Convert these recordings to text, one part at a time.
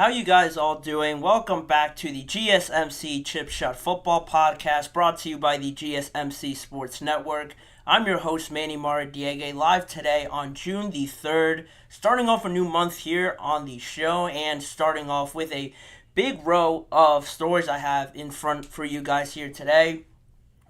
How you guys all doing? Welcome back to the GSMC Chip Shot Football Podcast, brought to you by the GSMC Sports Network. I'm your host, Manny Maradiegue, live today on June the 3rd, starting off a new month here on the show, and starting off with a big row of stories I have in front for you guys here today.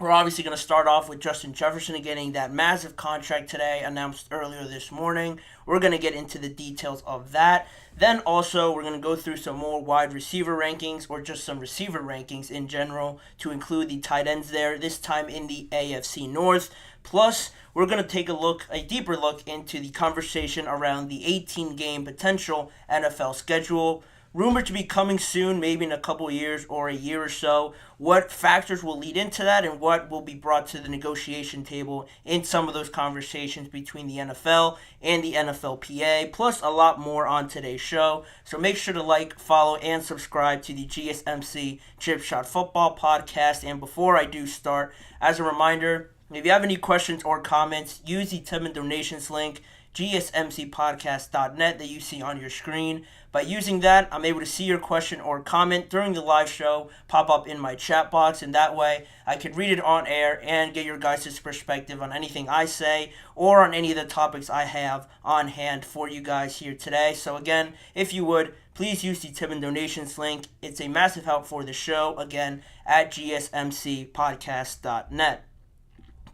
We're obviously going to start off with Justin Jefferson getting that massive contract today, announced earlier this morning. We're going to get into the details of that. Then also, we're going to go through some more wide receiver rankings, or just some receiver rankings in general, to include the tight ends there, this time in the AFC North. Plus, we're going to take a deeper look into the conversation around the 18-game potential NFL schedule. Rumored to be coming soon, maybe in a couple of years or a year or so. What factors will lead into that, and what will be brought to the negotiation table in some of those conversations between the NFL and the NFLPA, plus a lot more on today's show. So make sure to like, follow, and subscribe to the GSMC Chip Shot Football Podcast. And before I do start, as a reminder, if you have any questions or comments, use the Tip and Donations link, GSMCpodcast.net, that you see on your screen. By using that, I'm able to see your question or comment during the live show pop up in my chat box, and that way I can read it on air and get your guys' perspective on anything I say or on any of the topics I have on hand for you guys here today. So again, if you would, please use the Tip and Donations link. It's a massive help for the show, again, at GSMCpodcast.net.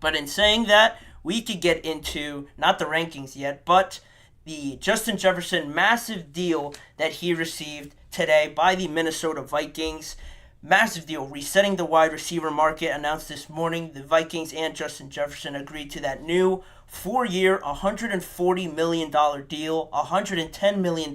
But in saying that, we could get into, not the rankings yet, but the Justin Jefferson massive deal that he received today by the Minnesota Vikings. Massive deal, resetting the wide receiver market, announced this morning. The Vikings and Justin Jefferson agreed to that new 4-year, $140 million deal, $110 million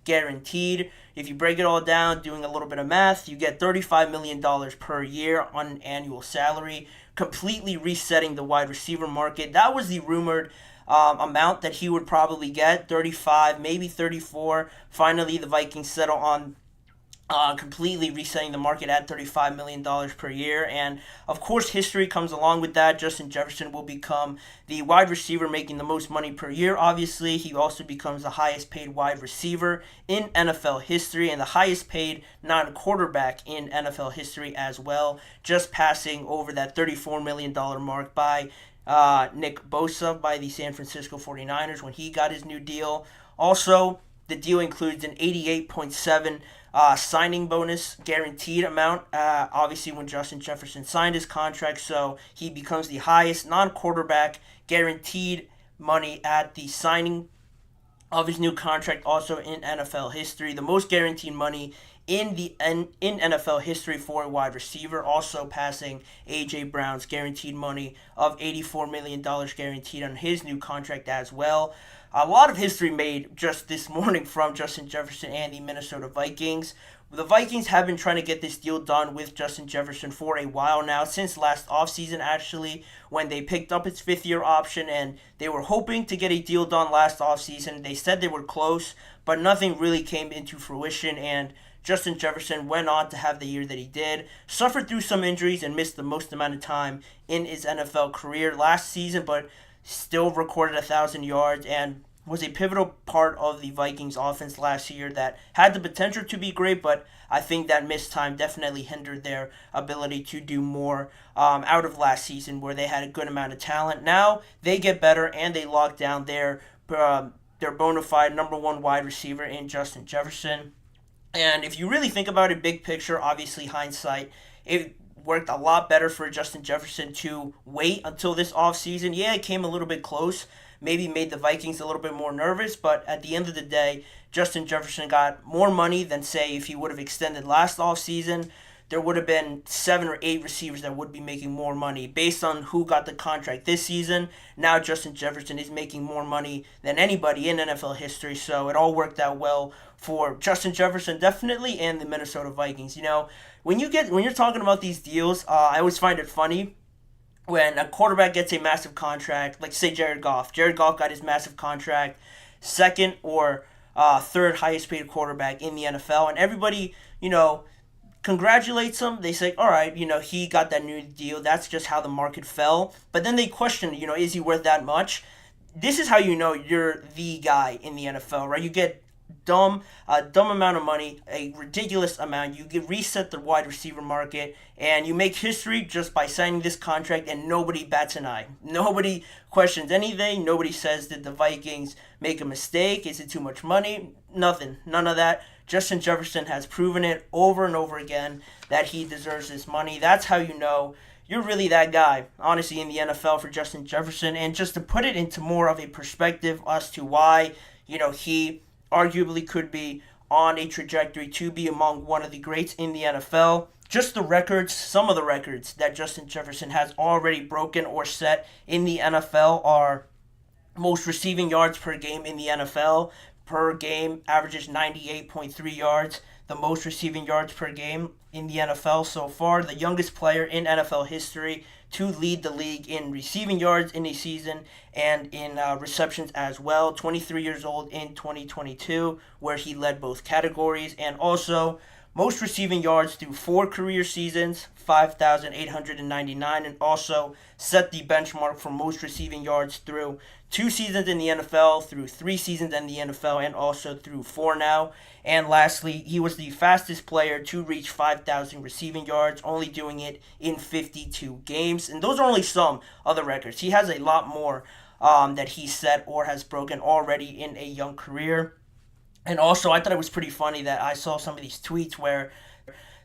guaranteed. If you break it all down, doing a little bit of math, you get $35 million per year on an annual salary, completely resetting the wide receiver market. That was the rumored amount that he would probably get, 35, maybe 34. Finally, the Vikings settle on completely resetting the market at $35 million per year. And, of course, history comes along with that. Justin Jefferson will become the wide receiver making the most money per year. Obviously, he also becomes the highest paid wide receiver in NFL history and the highest paid non-quarterback in NFL history as well, just passing over that $34 million mark by Nick Bosa by the San Francisco 49ers when he got his new deal. Also, the deal includes an 88.7 signing bonus guaranteed amount, obviously when Justin Jefferson signed his contract, so he becomes the highest non-quarterback guaranteed money at the signing of his new contract, also in NFL history. The most guaranteed money in NFL history for a wide receiver, also passing A.J. Brown's guaranteed money of $84 million guaranteed on his new contract as well. A lot of history made just this morning from Justin Jefferson and the Minnesota Vikings. The Vikings have been trying to get this deal done with Justin Jefferson for a while now, since last offseason actually, when they picked up its fifth-year option, and they were hoping to get a deal done last offseason. They said they were close, but nothing really came into fruition, and Justin Jefferson went on to have the year that he did, suffered through some injuries, and missed the most amount of time in his NFL career last season, but still recorded 1,000 yards and was a pivotal part of the Vikings offense last year that had the potential to be great, but I think that missed time definitely hindered their ability to do more out of last season, where they had a good amount of talent. Now they get better and they lock down their bona fide number one wide receiver in Justin Jefferson. And if you really think about it, big picture, obviously hindsight, it worked a lot better for Justin Jefferson to wait until this offseason. Yeah, it came a little bit close, maybe made the Vikings a little bit more nervous, but at the end of the day, Justin Jefferson got more money than, say, if he would have extended last offseason. There would have been 7 or 8 receivers that would be making more money based on who got the contract this season. Now Justin Jefferson is making more money than anybody in NFL history, so it all worked out well for Justin Jefferson definitely, and the Minnesota Vikings. You know, when you're talking about these deals, I always find it funny when a quarterback gets a massive contract, like say Jared Goff. Jared Goff got his massive contract, second or third highest paid quarterback in the NFL, and everybody, congratulates him. They say, all right, he got that new deal. That's just how the market fell. But then they question, is he worth that much? This is how you know you're the guy in the NFL, right? You get dumb amount of money, a ridiculous amount. You could reset the wide receiver market, and you make history just by signing this contract, and nobody bats an eye. Nobody questions anything. Nobody says, did the Vikings make a mistake? Is it too much money? Nothing. None of that. Justin Jefferson has proven it over and over again that he deserves this money. That's how you know you're really that guy, honestly, in the NFL for Justin Jefferson. And just to put it into more of a perspective as to why, he arguably could be on a trajectory to be among one of the greats in the NFL. Just the records, some of the records that Justin Jefferson has already broken or set in the NFL are most receiving yards per game in the NFL. Per game averages 98.3 yards, the most receiving yards per game in the NFL so far, the youngest player in NFL history to lead the league in receiving yards in a season and in receptions as well. 23 years old in 2022, where he led both categories, and also most receiving yards through 4 career seasons, 5,899, and also set the benchmark for most receiving yards through 2 seasons in the NFL, through 3 seasons in the NFL, and also through 4 now. And lastly, he was the fastest player to reach 5,000 receiving yards, only doing it in 52 games. And those are only some of the records. He has a lot more that he set or has broken already in a young career. And also, I thought it was pretty funny that I saw some of these tweets where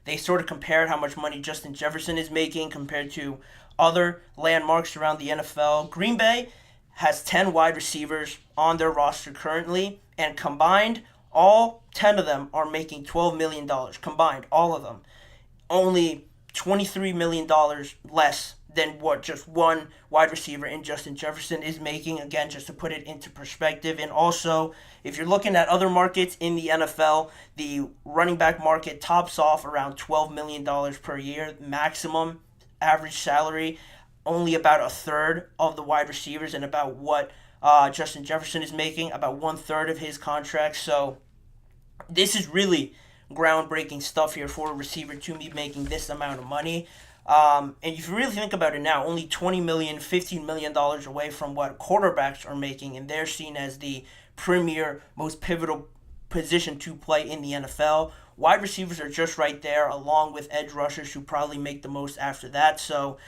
they sort of compared how much money Justin Jefferson is making compared to other landmarks around the NFL. Green Bay has 10 wide receivers on their roster currently, and combined, all 10 of them are making $12 million. Combined, all of them. Only $23 million less than what just one wide receiver in Justin Jefferson is making. Again, just to put it into perspective. And also, if you're looking at other markets in the NFL, the running back market tops off around $12 million per year, maximum average salary. Only about a third of the wide receivers, and about what Justin Jefferson is making, about 1/3 of his contract. So this is really groundbreaking stuff here for a receiver to be making this amount of money. And if you really think about it now, only $20 million, $15 million away from what quarterbacks are making, and they're seen as the premier, most pivotal position to play in the NFL. Wide receivers are just right there, along with edge rushers who probably make the most after that. So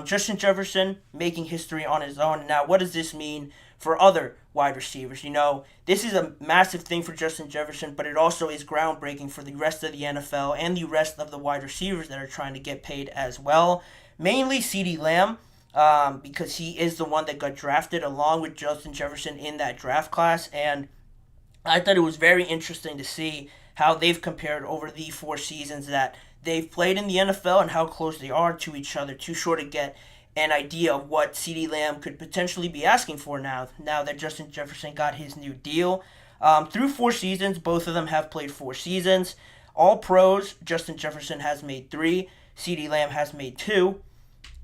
Justin Jefferson making history on his own. Now, what does this mean for other wide receivers? This is a massive thing for Justin Jefferson, but it also is groundbreaking for the rest of the NFL and the rest of the wide receivers that are trying to get paid as well. Mainly CeeDee Lamb, because he is the one that got drafted along with Justin Jefferson in that draft class. And I thought it was very interesting to see how they've compared over the 4 seasons that they've played in the NFL and how close they are to each other to sort of get an idea of what CeeDee Lamb could potentially be asking for now that Justin Jefferson got his new deal. Through 4 seasons, both of them have played 4 seasons. All pros, Justin Jefferson has made 3. CeeDee Lamb has made 2.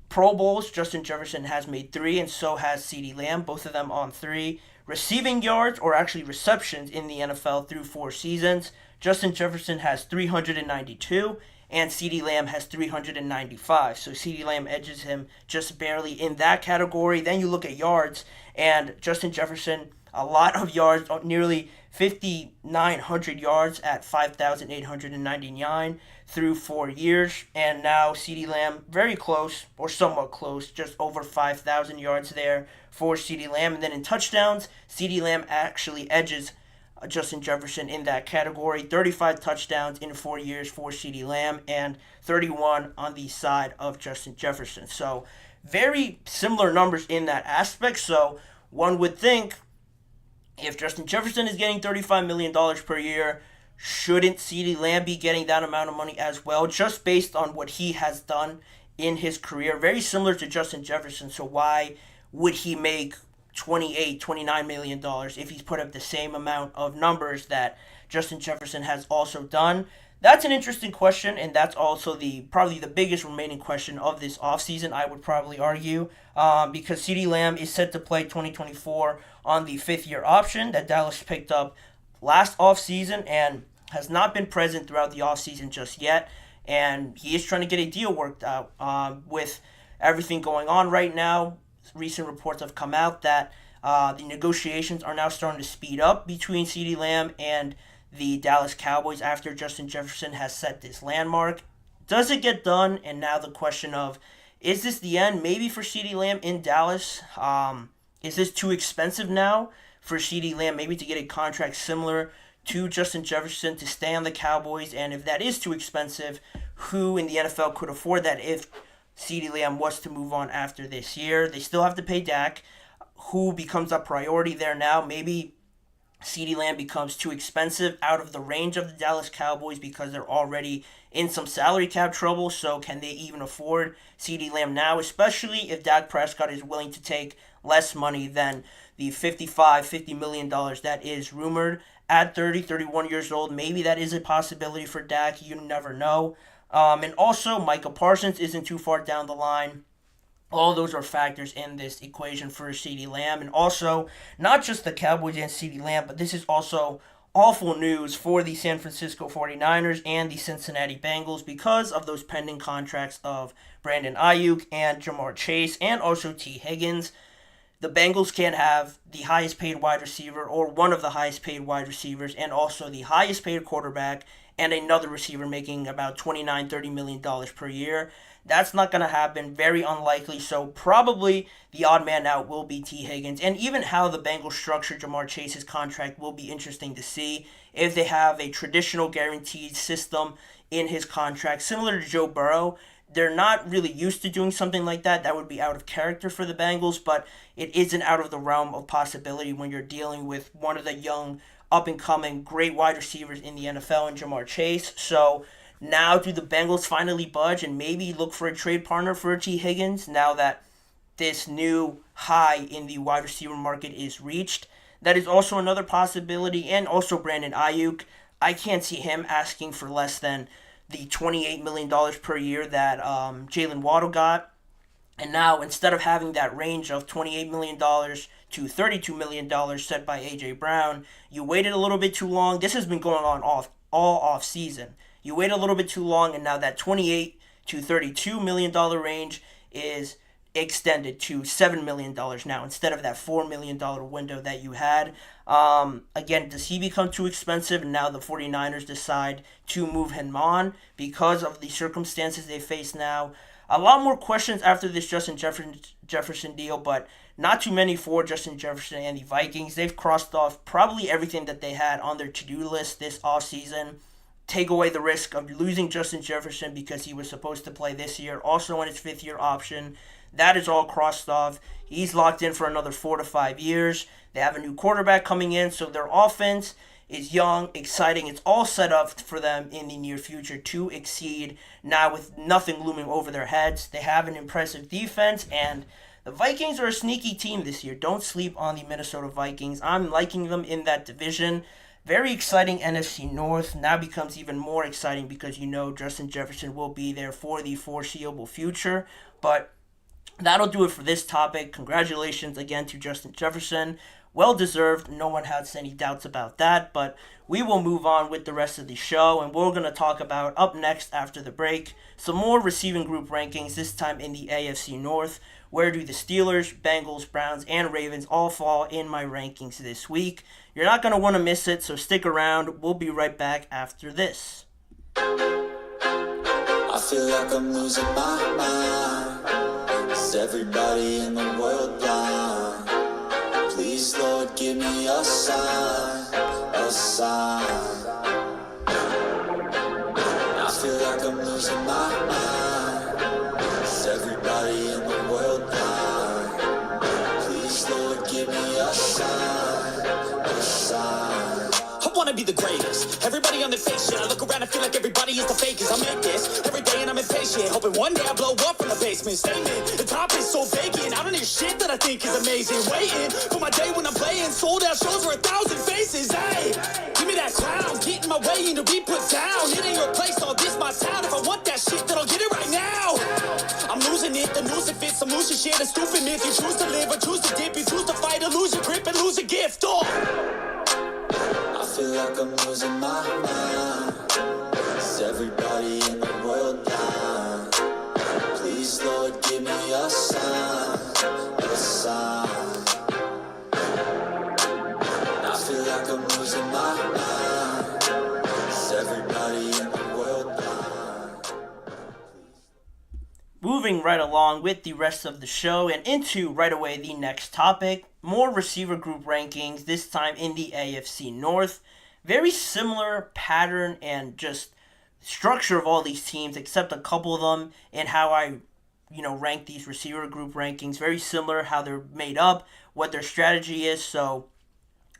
Pro Bowls, Justin Jefferson has made 3, and so has CeeDee Lamb, both of them on 3. Receiving yards, or actually receptions in the NFL through 4 seasons, Justin Jefferson has 392, and CeeDee Lamb has 395. So CeeDee Lamb edges him just barely in that category. Then you look at yards, and Justin Jefferson, a lot of yards, nearly 5,900 yards at 5,899 through 4 years. And now CeeDee Lamb, very close, or somewhat close, just over 5,000 yards there for CeeDee Lamb. And then in touchdowns, CeeDee Lamb actually edges Justin Jefferson in that category. 35 touchdowns in 4 years for CeeDee Lamb, and 31 on the side of Justin Jefferson. So very similar numbers in that aspect. So one would think, if Justin Jefferson is getting $35 million per year, shouldn't CeeDee Lamb be getting that amount of money as well, just based on what he has done in his career? Very similar to Justin Jefferson. So why would he make $29 million if he's put up the same amount of numbers that Justin Jefferson has also done? That's an interesting question, and that's also probably the biggest remaining question of this offseason, I would probably argue, because CeeDee Lamb is set to play 2024 on the 5th-year option that Dallas picked up last offseason and has not been present throughout the offseason just yet, and he is trying to get a deal worked out with everything going on right now. Recent reports have come out that The negotiations are now starting to speed up between CeeDee Lamb and the Dallas Cowboys after Justin Jefferson has set this landmark. Does it get done? And now the question of, is this the end maybe for CeeDee Lamb in Dallas? Is this too expensive now for CeeDee Lamb maybe to get a contract similar to Justin Jefferson to stay on the Cowboys? And if that is too expensive, who in the NFL could afford that if CeeDee Lamb was to move on after this year? They still have to pay Dak. Who becomes a priority there now? Maybe CeeDee Lamb becomes too expensive, out of the range of the Dallas Cowboys because they're already in some salary cap trouble. So can they even afford CeeDee Lamb now, especially if Dak Prescott is willing to take less money than the $50 million that is rumored at 31 years old? Maybe that is a possibility for Dak. You never know. And also, Micah Parsons isn't too far down the line. All those are factors in this equation for CeeDee Lamb. And also, not just the Cowboys and CeeDee Lamb, but this is also awful news for the San Francisco 49ers and the Cincinnati Bengals because of those pending contracts of Brandon Ayuk and Jamar Chase and also T. Higgins. The Bengals can't have the highest paid wide receiver or one of the highest paid wide receivers and also the highest paid quarterback and another receiver making about $29-30 million per year. That's not going to happen. Very unlikely. So probably the odd man out will be T. Higgins. And even how the Bengals structure Jamar Chase's contract will be interesting to see. If they have a traditional guaranteed system in his contract, similar to Joe Burrow, they're not really used to doing something like that. That would be out of character for the Bengals, but it isn't out of the realm of possibility when you're dealing with one of the young, up-and-coming, great wide receivers in the NFL in Jamar Chase. So now do the Bengals finally budge and maybe look for a trade partner for T. Higgins now that this new high in the wide receiver market is reached? That is also another possibility. And also Brandon Ayuk. I can't see him asking for less than the $28 million per year that Jalen Waddle got. And now, instead of having that range of $28 million to $32 million set by A.J. Brown, you waited a little bit too long. This has been going on all off season. You wait a little bit too long, and now that $28 to $32 million range is extended to $7 million now instead of that $4 million window that you had. Again, does he become too expensive? And now the 49ers decide to move him on because of the circumstances they face now. A lot more questions after this Justin Jefferson deal, but not too many for Justin Jefferson and the Vikings. They've crossed off probably everything that they had on their to-do list this offseason. Take away the risk of losing Justin Jefferson because he was supposed to play this year, also on his fifth-year option. That is all crossed off. He's locked in for another 4 to 5 years. They have a new quarterback coming in, so their offense is young, exciting. It's all set up for them in the near future to exceed now with nothing looming over their heads. They have an impressive defense, and the Vikings are a sneaky team this year. Don't sleep on the Minnesota Vikings. I'm liking them in that division. Very exciting NFC North. Now becomes even more exciting because you know Justin Jefferson will be there for the foreseeable future. But that'll do it for this topic. Congratulations again to Justin Jefferson. Well deserved. No one has any doubts about that. But we will move on with the rest of the show. And we're going to talk about, up next after the break, some more receiving group rankings, this time in the AFC North. Where do the Steelers, Bengals, Browns, and Ravens all fall in my rankings this week? You're not going to want to miss it, so stick around. We'll be right back after this. I feel like I'm losing my mind. Is everybody in the world blind? Please, Lord, give me a sign, a sign. I feel like I'm losing my mind. Is everybody in the world blind? Please, Lord, give me a sign, a sign. I wanna be the greatest. Everybody on the fake shit. I look around and feel like everybody is the fakest. I make this every day and I'm impatient. Hoping one day I blow up from the basement. Statement, the top is so vacant. I don't hear shit that I think is amazing. Waiting for my day when I'm playing. Sold out shows for 1,000 faces. Hey, give me that crown. Get in my way and to be put down. It ain't your place, all this my town. If I want that shit, then I'll get it right now. I'm losing it, the noose it fits. I'm losing shit, a stupid myth. You choose to live or choose to dip. You choose to fight or lose your grip and lose a gift. Oh. I feel like I'm losing my mind. Is everybody in the world blind? Please, Lord, give me a sign, a sign. moving right along with the rest of the show and into right away the next topic, more receiver group rankings, this time in the AFC North. Very similar pattern and just structure of all these teams, except a couple of them and how I rank these receiver group rankings. Very similar how they're made up, what their strategy is. So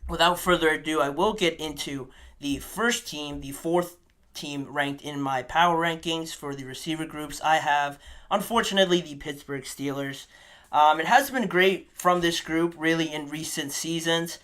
without further ado, I will get into the first team, the fourth team ranked in my power rankings for the receiver groups. I have, unfortunately, the Pittsburgh Steelers. It has been great from this group, really, in recent seasons.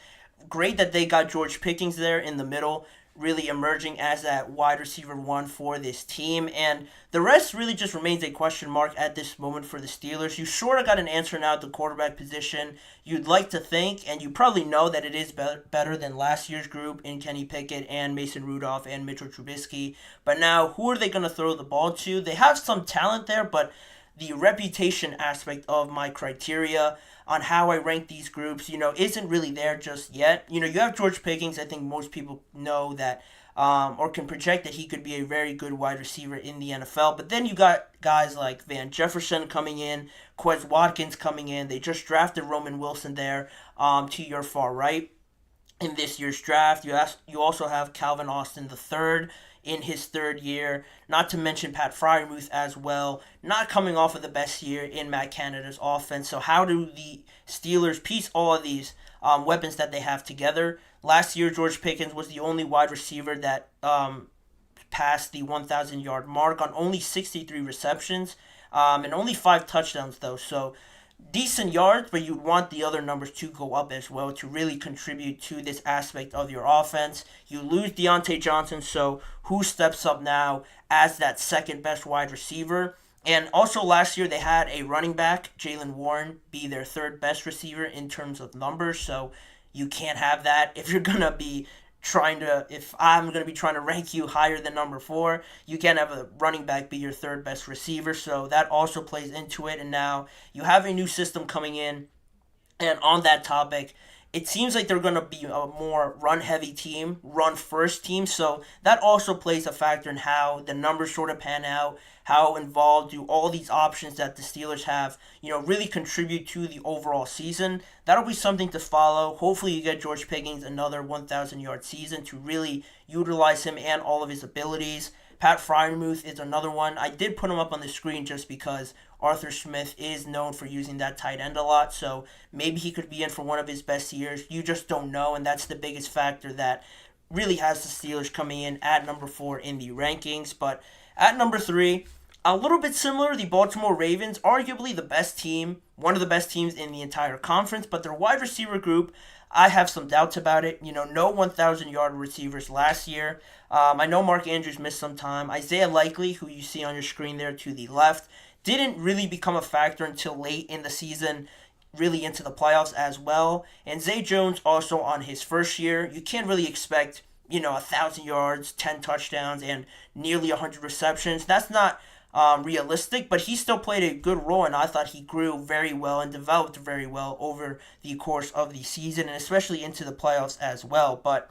Great that they got George Pickens there in the middle, really emerging as that wide receiver one for this team. And the rest really just remains a question mark at this moment for the Steelers. You sort of got an answer now at the quarterback position. You'd like to think, and you probably know that it is better than last year's group in Kenny Pickett and Mason Rudolph and Mitchell Trubisky. But now, who are they going to throw the ball to? They have some talent there, but the reputation aspect of my criteria on how I rank these groups, isn't really there just yet. You have George Pickens. I think most people know that or can project that he could be a very good wide receiver in the NFL. But then you got guys like Van Jefferson coming in, Quez Watkins coming in. They just drafted Roman Wilson there to your far right in this year's draft. You also have Calvin Austin III in his third year, not to mention Pat Freiermuth as well, not coming off of the best year in Matt Canada's offense. So how do the Steelers piece all of these weapons that they have together? Last year, George Pickens was the only wide receiver that passed the 1,000-yard mark on only 63 receptions and only 5 touchdowns, though. So decent yards, but you'd want the other numbers to go up as well to really contribute to this aspect of your offense. You lose Deontay Johnson, so who steps up now as that second best wide receiver? And also last year they had a running back, Jaylen Warren, be their third best receiver in terms of numbers, so you can't have that if you're going to be if I'm going to be trying to rank you higher than number 4, you can't have a running back be your third best receiver. So that also plays into it. And now you have a new system coming in. And on that topic, it seems like they're going to be a more run-heavy team, run-first team. So that also plays a factor in how the numbers sort of pan out, how involved do all these options that the Steelers have, really contribute to the overall season. That'll be something to follow. Hopefully you get George Pickens another 1,000-yard season to really utilize him and all of his abilities. Pat Freiermuth is another one. I did put him up on the screen just because Arthur Smith is known for using that tight end a lot, so maybe he could be in for one of his best years. You just don't know, and that's the biggest factor that really has the Steelers coming in at number 4 in the rankings. But at number 3, a little bit similar, the Baltimore Ravens, arguably the best team, one of the best teams in the entire conference, but their wide receiver group, I have some doubts about it. No 1,000-yard receivers last year. I know Mark Andrews missed some time. Isaiah Likely, who you see on your screen there to the left, didn't really become a factor until late in the season, really into the playoffs as well. And Zay Jones also on his first year. You can't really expect, 1,000 yards, 10 touchdowns, and nearly 100 receptions. That's not realistic, but he still played a good role, and I thought he grew very well and developed very well over the course of the season, and especially into the playoffs as well. But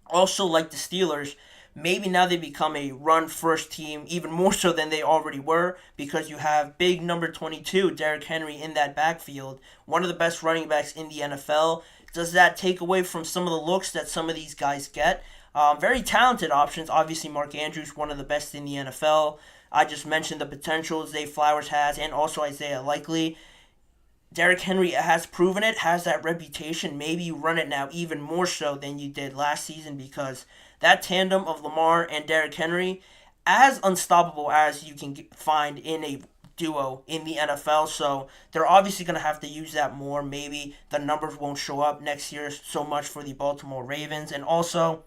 also, like the Steelers, maybe now they become a run-first team, even more so than they already were, because you have big number 22, Derrick Henry, in that backfield, one of the best running backs in the NFL. Does that take away from some of the looks that some of these guys get? Very talented options. Obviously, Mark Andrews, one of the best in the NFL. I just mentioned the potential Zay Flowers has, and also Isaiah Likely. Derrick Henry has proven it, has that reputation. Maybe you run it now even more so than you did last season, because that tandem of Lamar and Derrick Henry, as unstoppable as you can find in a duo in the NFL. So they're obviously going to have to use that more. Maybe the numbers won't show up next year so much for the Baltimore Ravens. And also,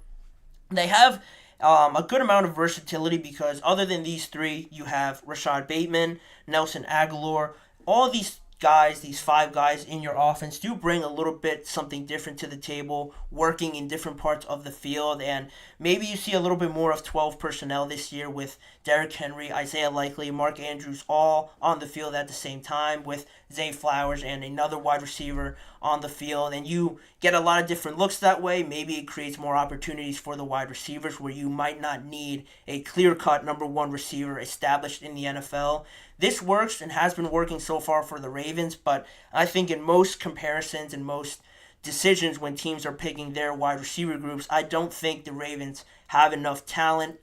they have a good amount of versatility, because other than these three, you have Rashad Bateman, Nelson Aguilar. All these guys, these 5 guys in your offense, do bring a little bit something different to the table, working in different parts of the field. And maybe you see a little bit more of 12 personnel this year with Derrick Henry, Isaiah Likely, Mark Andrews all on the field at the same time, with Zay Flowers and another wide receiver on the field. And you get a lot of different looks that way. Maybe it creates more opportunities for the wide receivers where you might not need a clear-cut number 1 receiver established in the NFL. this works and has been working so far for the Ravens, but I think in most comparisons and most decisions when teams are picking their wide receiver groups, I don't think the Ravens have enough talent,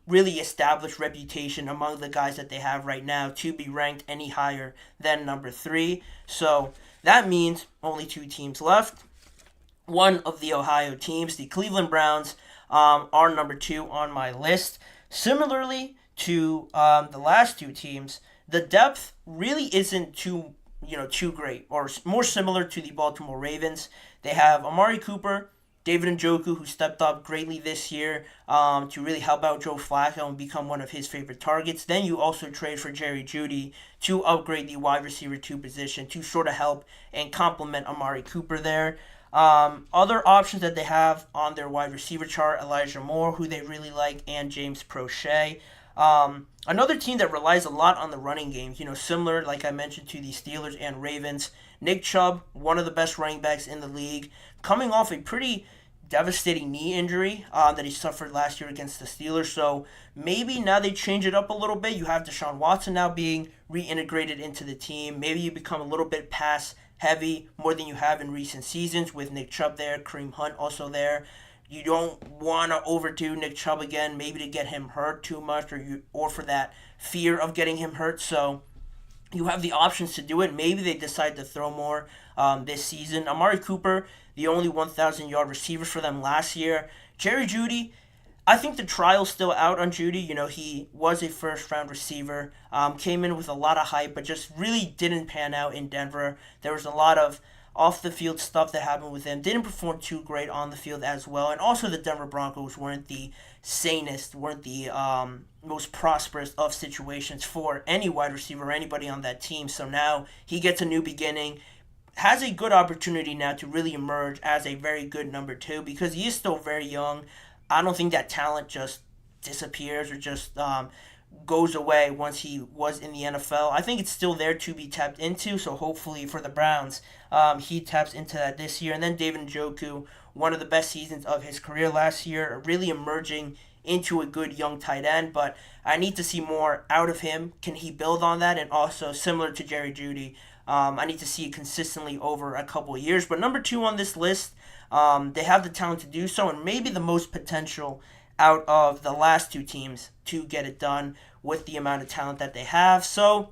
really established reputation among the guys that they have right now to be ranked any higher than number 3. So that means only 2 teams left. One of the Ohio teams, the Cleveland Browns, are number 2 on my list. Similarly to the last 2 teams, the depth really isn't too great, or more similar to the Baltimore Ravens. They have Amari Cooper, David Njoku, who stepped up greatly this year to really help out Joe Flacco and become one of his favorite targets. Then you also trade for Jerry Jeudy to upgrade the wide receiver 2 position to sort of help and complement Amari Cooper there. Other options that they have on their wide receiver chart, Elijah Moore, who they really like, and James Prochet. Another team that relies a lot on the running game, similar, like I mentioned, to the Steelers and Ravens. Nick Chubb, one of the best running backs in the league, coming off a pretty devastating knee injury that he suffered last year against the Steelers. So maybe now they change it up a little bit. You have Deshaun Watson now being reintegrated into the team. Maybe you become a little bit pass heavy more than you have in recent seasons with Nick Chubb there, Kareem Hunt also there. You don't want to overdo Nick Chubb again, maybe to get him hurt too much or for that fear of getting him hurt. So you have the options to do it. Maybe they decide to throw more this season. Amari Cooper, the only 1,000-yard receiver for them last year. Jerry Jeudy, I think the trial's still out on Jeudy. He was a first-round receiver, came in with a lot of hype, but just really didn't pan out in Denver. There was a lot of off-the-field stuff that happened with him. Didn't perform too great on the field as well. And also the Denver Broncos weren't the sanest, weren't the most prosperous of situations for any wide receiver or anybody on that team. So now he gets a new beginning. Has a good opportunity now to really emerge as a very good number 2 because he is still very young. I don't think that talent just disappears or just goes away once he was in the NFL. I think it's still there to be tapped into, so hopefully for the Browns, he taps into that this year. And then David Njoku, one of the best seasons of his career last year, really emerging into a good young tight end, but I need to see more out of him. Can he build on that? And also, similar to Jerry Jeudy, I need to see it consistently over a couple of years. But number 2 on this list, they have the talent to do so, and maybe the most potential out of the last 2 teams to get it done with the amount of talent that they have. So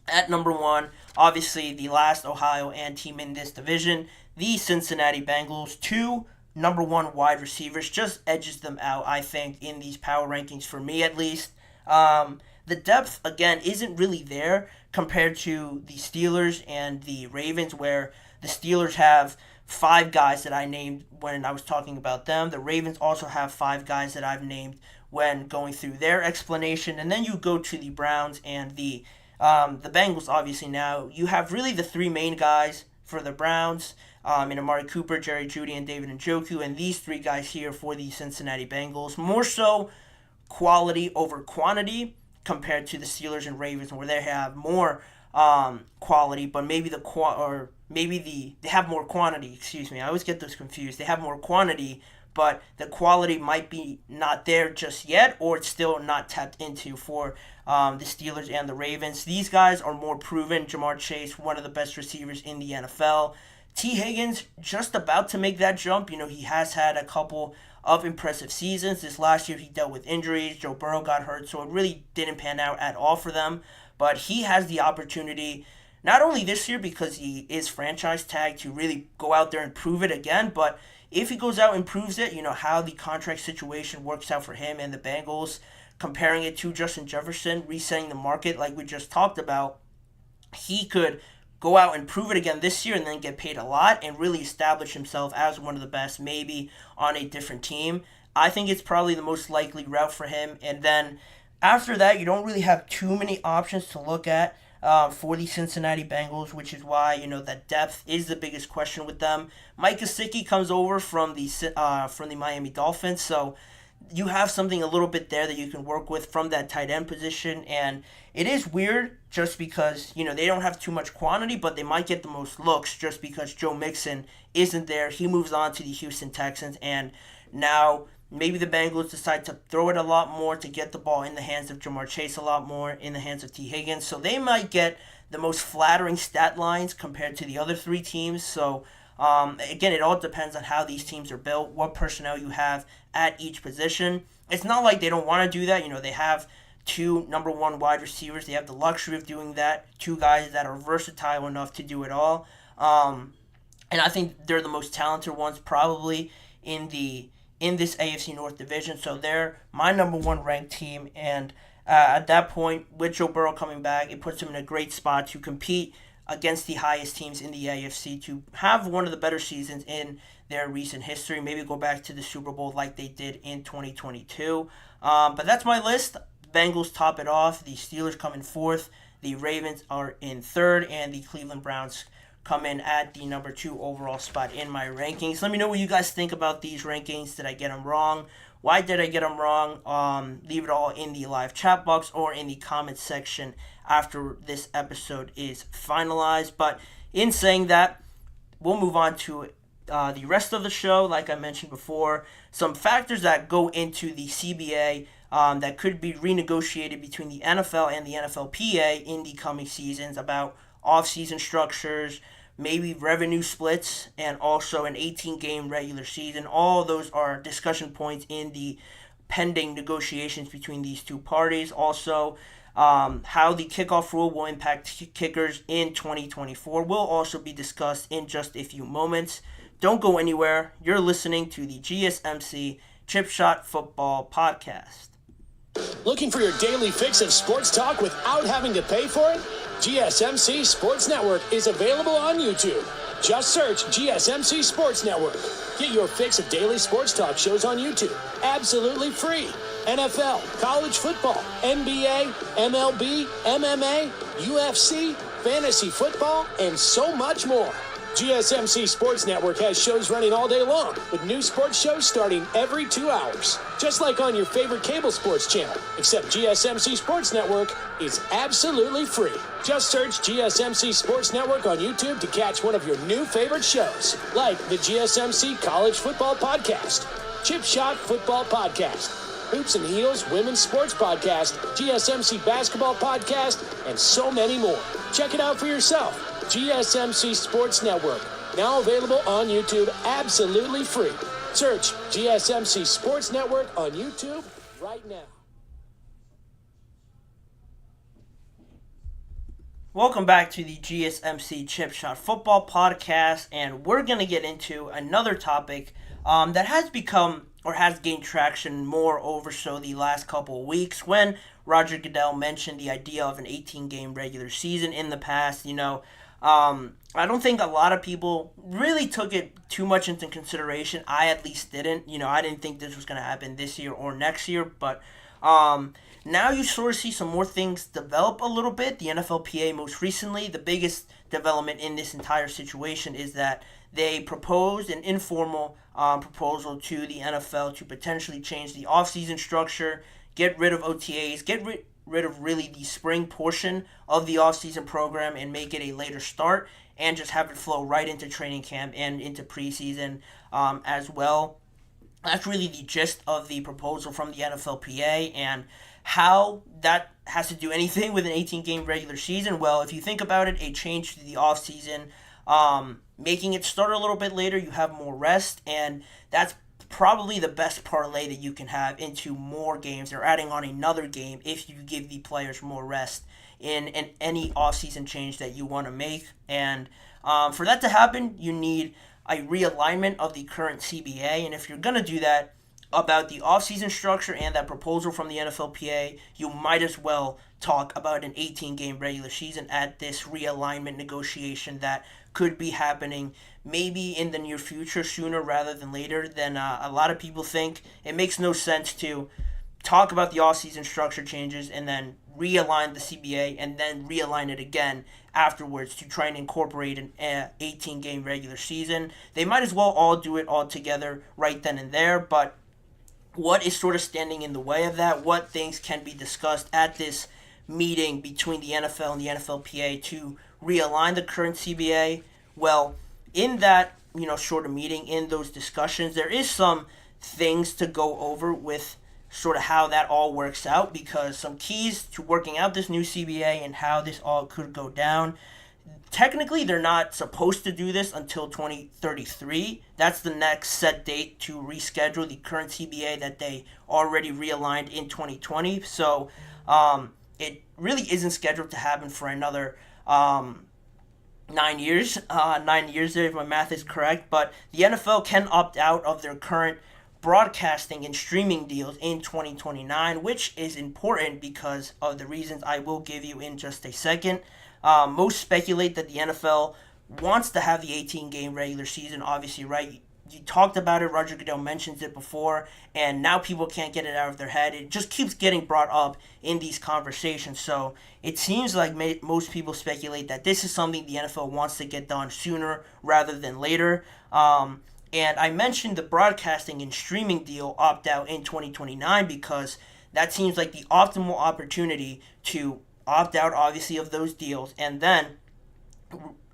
at number 1, obviously the last Ohio and team in this division, the Cincinnati Bengals. 2 number 1 wide receivers just edges them out, I think, in these power rankings, for me at least. The depth, again, isn't really there compared to the Steelers and the Ravens, where the Steelers have 5 guys that I named when I was talking about them. The Ravens also have 5 guys that I've named when going through their explanation. And then you go to the Browns and the Bengals, obviously now. You have really the 3 main guys for the Browns, in Amari Cooper, Jerry Jeudy, and David Njoku. And these 3 guys here for the Cincinnati Bengals. More so quality over quantity compared to the Steelers and Ravens, where they have more quality, but maybe they have more quantity. Excuse me, I always get those confused. They have more quantity, but the quality might be not there just yet, or it's still not tapped into for the Steelers and the Ravens. These guys are more proven. Jamar Chase, one of the best receivers in the NFL. T. Higgins, just about to make that jump. He has had a couple of impressive seasons. This last year he dealt with injuries. Joe Burrow got hurt, so it really didn't pan out at all for them. But he has the opportunity, not only this year because he is franchise tagged, to really go out there and prove it again, but if he goes out and proves it, how the contract situation works out for him and the Bengals, comparing it to Justin Jefferson, resetting the market like we just talked about, he could go out and prove it again this year and then get paid a lot and really establish himself as one of the best, maybe on a different team. I think it's probably the most likely route for him. And then after that, you don't really have too many options to look at for the Cincinnati Bengals, which is why, that depth is the biggest question with them. Mike Gesicki comes over from the Miami Dolphins, so you have something a little bit there that you can work with from that tight end position. And it is weird just because, they don't have too much quantity, but they might get the most looks just because Joe Mixon isn't there. He moves on to the Houston Texans, and now Maybe the Bengals decide to throw it a lot more to get the ball in the hands of Jamar Chase a lot more, in the hands of T. Higgins. So they might get the most flattering stat lines compared to the other three teams. So again, it all depends on how these teams are built, what personnel you have at each position. It's not like they don't want to do that. They have two number one wide receivers. They have the luxury of doing that. Two guys that are versatile enough to do it all. And I think they're the most talented ones probably in this AFC North division. So they're my number one ranked team. And at that point, with Joe Burrow coming back, it puts him in a great spot to compete against the highest teams in the AFC, to have one of the better seasons in their recent history, maybe go back to the Super Bowl like they did in 2022. But that's my list. Bengals top it off. The Steelers come in fourth. The Ravens are in third. And the Cleveland Browns come in at the number 2 overall spot in my rankings. Let me know what you guys think about these rankings. Did I get them wrong? Why did I get them wrong? Leave it all in the live chat box or in the comment section after this episode is finalized. But in saying that, we'll move on to the rest of the show. Like I mentioned before, some factors that go into the CBA that could be renegotiated between the NFL and the NFLPA in the coming seasons, about off-season structures, maybe revenue splits, and also an 18-game regular season. All those are discussion points in the pending negotiations between these two parties. Also, how the kickoff rule will impact kickers in 2024 will also be discussed in just a few moments. Don't go anywhere. You're listening to the GSMC Chip Shot Football Podcast. Looking for your daily fix of sports talk without having to pay for it? GSMC Sports Network is available on YouTube. Just search GSMC Sports Network. Get your fix of daily sports talk shows on YouTube, absolutely free. NFL, college football, NBA, MLB, MMA, UFC, fantasy football, and so much more. GSMC Sports Network has shows running all day long, with new sports shows starting every 2 hours. Just like on your favorite cable sports channel, except GSMC Sports Network is absolutely free. Just search GSMC Sports Network on YouTube to catch one of your new favorite shows, like the GSMC College Football Podcast, Chip Shot Football Podcast, Hoops and Heels Women's Sports Podcast, GSMC Basketball Podcast, and so many more. Check it out for yourself. GSMC Sports Network, now available on YouTube absolutely free. Search GSMC Sports Network on YouTube right now. Welcome back to the GSMC Chip Shot Football Podcast, and we're going to get into another topic that has become or has gained traction more over so the last couple of weeks, when Roger Goodell mentioned the idea of an 18-game regular season in the past. I don't think a lot of people really took it too much into consideration. I at least didn't. I didn't think this was going to happen this year or next year. But now you sort of see some more things develop a little bit. The NFLPA most recently, the biggest development in this entire situation is that they proposed an informal proposal to the NFL to potentially change the offseason structure, get rid of OTAs, get rid of really the spring portion of the offseason program and make it a later start, and just have it flow right into training camp and into preseason as well. That's really the gist of the proposal from the NFLPA, and how that has to do anything with an 18-game regular season. Well, if you think about it, a change to the offseason, making it start a little bit later, you have more rest, and that's probably the best parlay that you can have into more games, or adding on another game if you give the players more rest in any offseason change that you want to make. And for that to happen, you need a realignment of the current CBA. And if you're going to do that about the offseason structure and that proposal from the NFLPA, you might as well talk about an 18-game regular season at this realignment negotiation that could be happening maybe in the near future, sooner rather than later than a lot of people think. It makes no sense to talk about the offseason structure changes and then realign the CBA and then realign it again afterwards to try and incorporate an 18-game regular season. They might as well all do it all together right then and there, but what is sort of standing in the way of that? What things can be discussed at this meeting between the NFL and the NFLPA to realign the current CBA? Well, in that short of meeting, in those discussions, there is some things to go over with sort of how that all works out, because some keys to working out this new CBA and how this all could go down. Technically, they're not supposed to do this until 2033. That's the next set date to reschedule the current CBA that they already realigned in 2020. So it really isn't scheduled to happen for another 9 years. 9 years there, if my math is correct. But the NFL can opt out of their current broadcasting and streaming deals in 2029, which is important because of the reasons I will give you in just a second. Most speculate that the NFL wants to have the 18-game regular season, obviously, right? You talked about it, Roger Goodell mentions it before, and now people can't get it out of their head. It just keeps getting brought up in these conversations. So it seems like most people speculate that this is something the NFL wants to get done sooner rather than later. And I mentioned the broadcasting and streaming deal opt-out in 2029 because that seems like the optimal opportunity to opt out, obviously, of those deals and then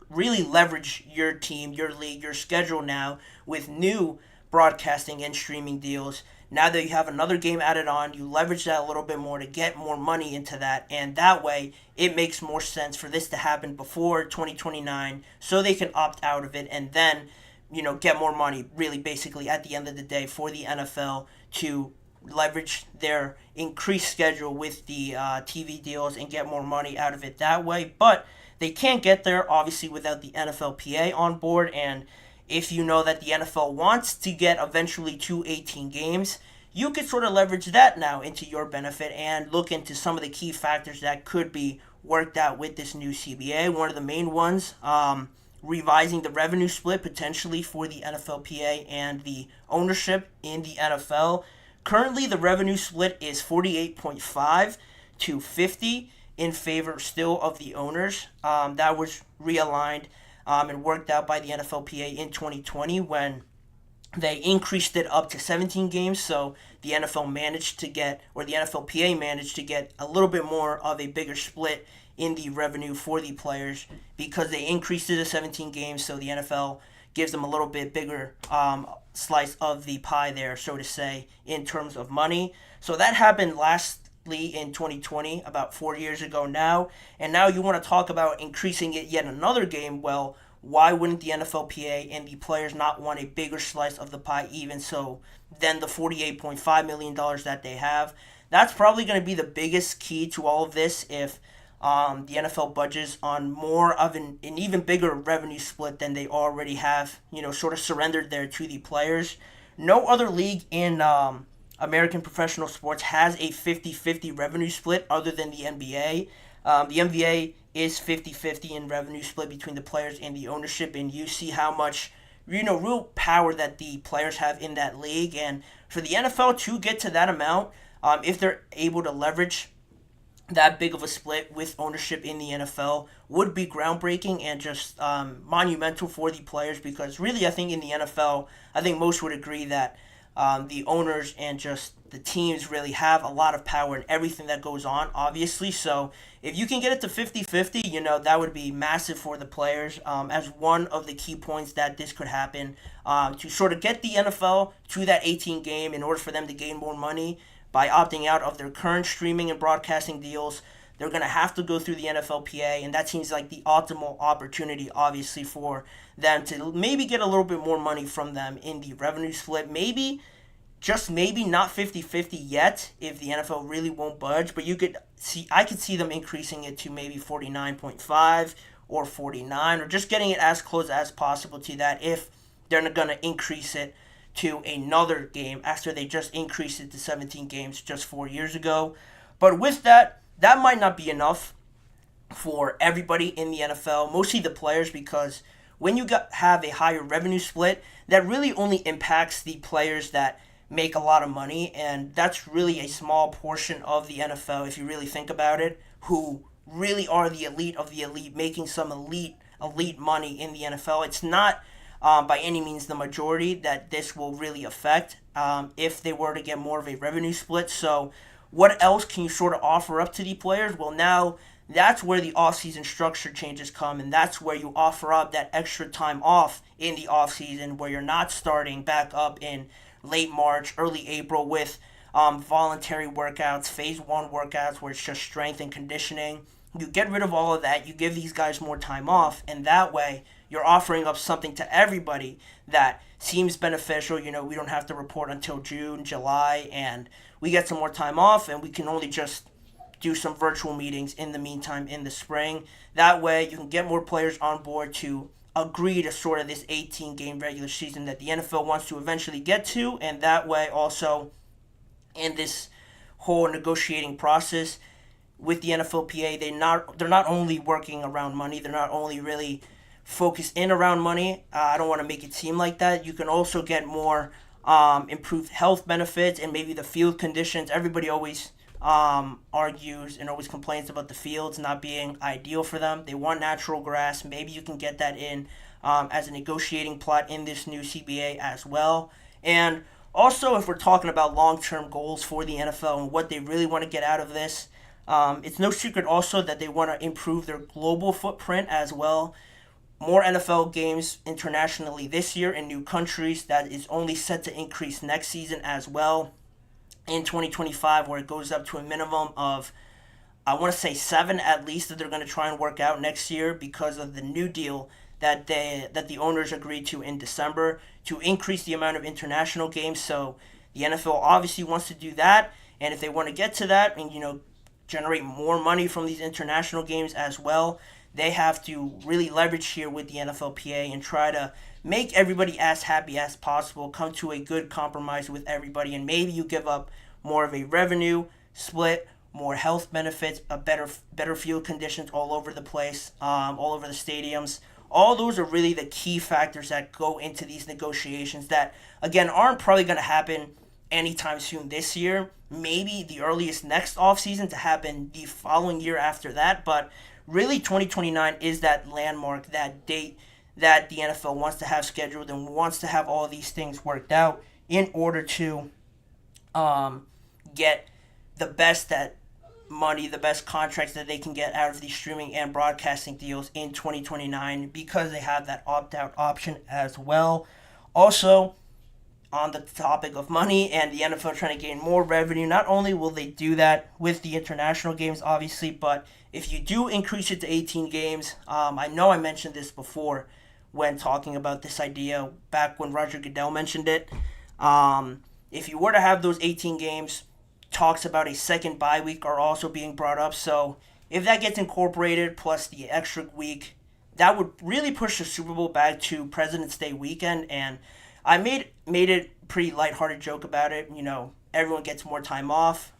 really leverage your team, your league, your schedule now with new broadcasting and streaming deals. Now that you have another game added on, you leverage that a little bit more to get more money into that, and that way it makes more sense for this to happen before 2029 so they can opt out of it and then, get more money, really, basically, at the end of the day for the NFL to leverage their increased schedule with the TV deals and get more money out of it that way. But they can't get there, obviously, without the NFLPA on board. And if you know that the NFL wants to get eventually to 18 games, you could sort of leverage that now into your benefit and look into some of the key factors that could be worked out with this new CBA. One of the main ones, revising the revenue split potentially for the NFLPA and the ownership in the NFL. Currently, the revenue split is 48.5 to 50 in favor still of the owners. That was realigned and worked out by the NFLPA in 2020 when they increased it up to 17 games. So the NFL managed to get, or the NFLPA managed to get a little bit more of a bigger split in the revenue for the players because they increased it to 17 games. So the NFL gives them a little bit bigger slice of the pie there, so to say, in terms of money. So that happened lastly in 2020, about 4 years ago now. And now you want to talk about increasing it yet another game. Well, why wouldn't the NFLPA and the players not want a bigger slice of the pie even so than the $48.5 million that they have? That's probably going to be the biggest key to all of this if the NFL budgets on more of an even bigger revenue split than they already have, sort of surrendered there to the players. No other league in American professional sports has a 50-50 revenue split other than the NBA. The NBA is 50-50 in revenue split between the players and the ownership, and you see how much, real power that the players have in that league. And for the NFL to get to that amount, if they're able to leverage that big of a split with ownership in the NFL, would be groundbreaking and just monumental for the players, because really I think in the NFL, I think most would agree that the owners and just the teams really have a lot of power in everything that goes on, obviously. So if you can get it to 50-50, that would be massive for the players as one of the key points that this could happen to sort of get the NFL to that 18 game in order for them to gain more money. By opting out of their current streaming and broadcasting deals, they're going to have to go through the NFLPA, and that seems like the optimal opportunity, obviously, for them to maybe get a little bit more money from them in the revenue split. Maybe, just maybe, not 50-50 yet if the NFL really won't budge, but I could see them increasing it to maybe 49.5 or 49, or just getting it as close as possible to that if they're going to increase it to another game after they just increased it to 17 games just 4 years ago. But with that might not be enough for everybody in the NFL, mostly the players, because when you have a higher revenue split, that really only impacts the players that make a lot of money, and that's really a small portion of the NFL if you really think about it, who really are the elite of the elite, making some elite money in the NFL. It's not by any means the majority that this will really affect if they were to get more of a revenue split. So what else can you sort of offer up to the players? Well, now that's where the offseason structure changes come, and that's where you offer up that extra time off in the offseason where you're not starting back up in late March, early April with voluntary workouts, phase 1 workouts where it's just strength and conditioning. You get rid of all of that, you give these guys more time off, and that way you're offering up something to everybody that seems beneficial. We don't have to report until June, July, and we get some more time off, and we can only just do some virtual meetings in the meantime in the spring. That way you can get more players on board to agree to sort of this 18-game regular season that the NFL wants to eventually get to, and that way also in this whole negotiating process with the NFLPA, they're not only working around money, they're not only really focused in around money. I don't want to make it seem like that. You can also get more improved health benefits and maybe the field conditions. Everybody always argues and always complains about the fields not being ideal for them. They want natural grass. Maybe you can get that in as a negotiating plot in this new CBA as well. And also, if we're talking about long-term goals for the NFL and what they really want to get out of this, it's no secret also that they want to improve their global footprint as well. More NFL games internationally this year in new countries. That is only set to increase next season as well in 2025, where it goes up to a minimum of, I want to say 7 at least, that they're going to try and work out next year because of the new deal that the owners agreed to in December to increase the amount of international games. So the NFL obviously wants to do that, and if they want to get to that and generate more money from these international games as well, they have to really leverage here with the NFLPA and try to make everybody as happy as possible, come to a good compromise with everybody, and maybe you give up more of a revenue split, more health benefits, a better field conditions all over the place, all over the stadiums. All those are really the key factors that go into these negotiations that, again, aren't probably going to happen anytime soon this year. Maybe the earliest next offseason to happen the following year after that, but really 2029 is that landmark, that date that the NFL wants to have scheduled and wants to have all these things worked out in order to get the best money, the best contracts that they can get out of these streaming and broadcasting deals in 2029 because they have that opt-out option as well. Also, on the topic of money and the NFL trying to gain more revenue, not only will they do that with the international games, obviously, but if you do increase it to 18 games, I know I mentioned this before when talking about this idea back when Roger Goodell mentioned it. If you were to have those 18 games, talks about a second bye week are also being brought up. So if that gets incorporated plus the extra week, that would really push the Super Bowl back to President's Day weekend. And I made it pretty lighthearted joke about it. Everyone gets more time off.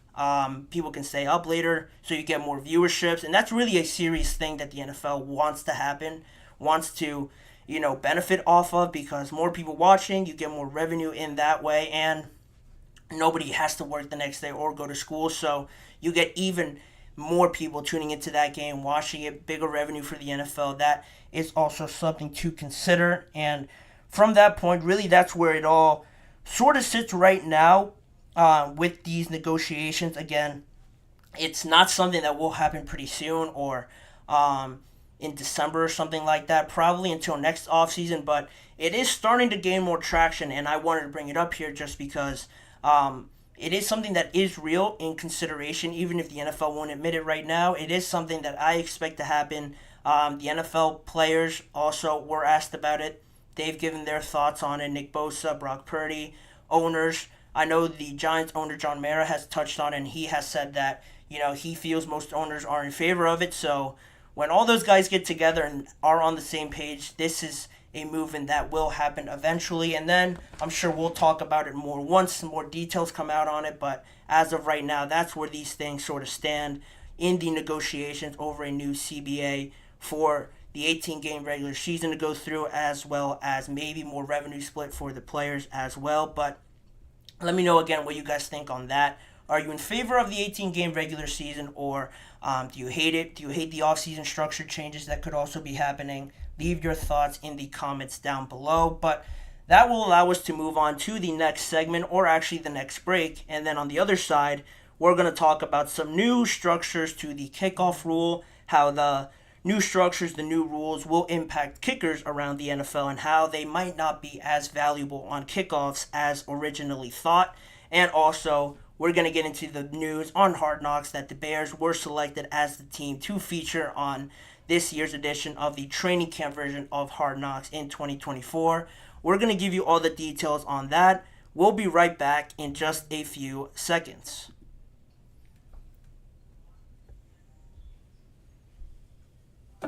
People can stay up later, so you get more viewerships. And that's really a serious thing that the NFL wants to happen, wants to, benefit off of, because more people watching, you get more revenue in that way, and nobody has to work the next day or go to school. So you get even more people tuning into that game, watching it, bigger revenue for the NFL. That is also something to consider. And from that point, really, that's where it all sort of sits right now with these negotiations. Again, it's not something that will happen pretty soon or in December or something like that, probably until next offseason, but it is starting to gain more traction, and I wanted to bring it up here just because it is something that is real in consideration, even if the NFL won't admit it right now. It is something that I expect to happen. The NFL players also were asked about it. They've given their thoughts on it. Nick Bosa, Brock Purdy, owners. I know the Giants owner, John Mara, has touched on it, and he has said that, he feels most owners are in favor of it. So when all those guys get together and are on the same page, this is a movement that will happen eventually. And then I'm sure we'll talk about it more once more details come out on it. But as of right now, that's where these things sort of stand in the negotiations over a new CBA for the 18-game regular season to go through, as well as maybe more revenue split for the players as well. But let me know again what you guys think on that. Are you in favor of the 18-game regular season, or do you hate it? Do you hate the offseason structure changes that could also be happening? Leave your thoughts in the comments down below. But that will allow us to move on to the next segment, or actually the next break. And then on the other side, we're going to talk about some new structures to the kickoff rule, how the new structures, the new rules will impact kickers around the NFL and how they might not be as valuable on kickoffs as originally thought. And also, we're going to get into the news on Hard Knocks that the Bears were selected as the team to feature on this year's edition of the training camp version of Hard Knocks in 2024. We're going to give you all the details on that. We'll be right back in just a few seconds.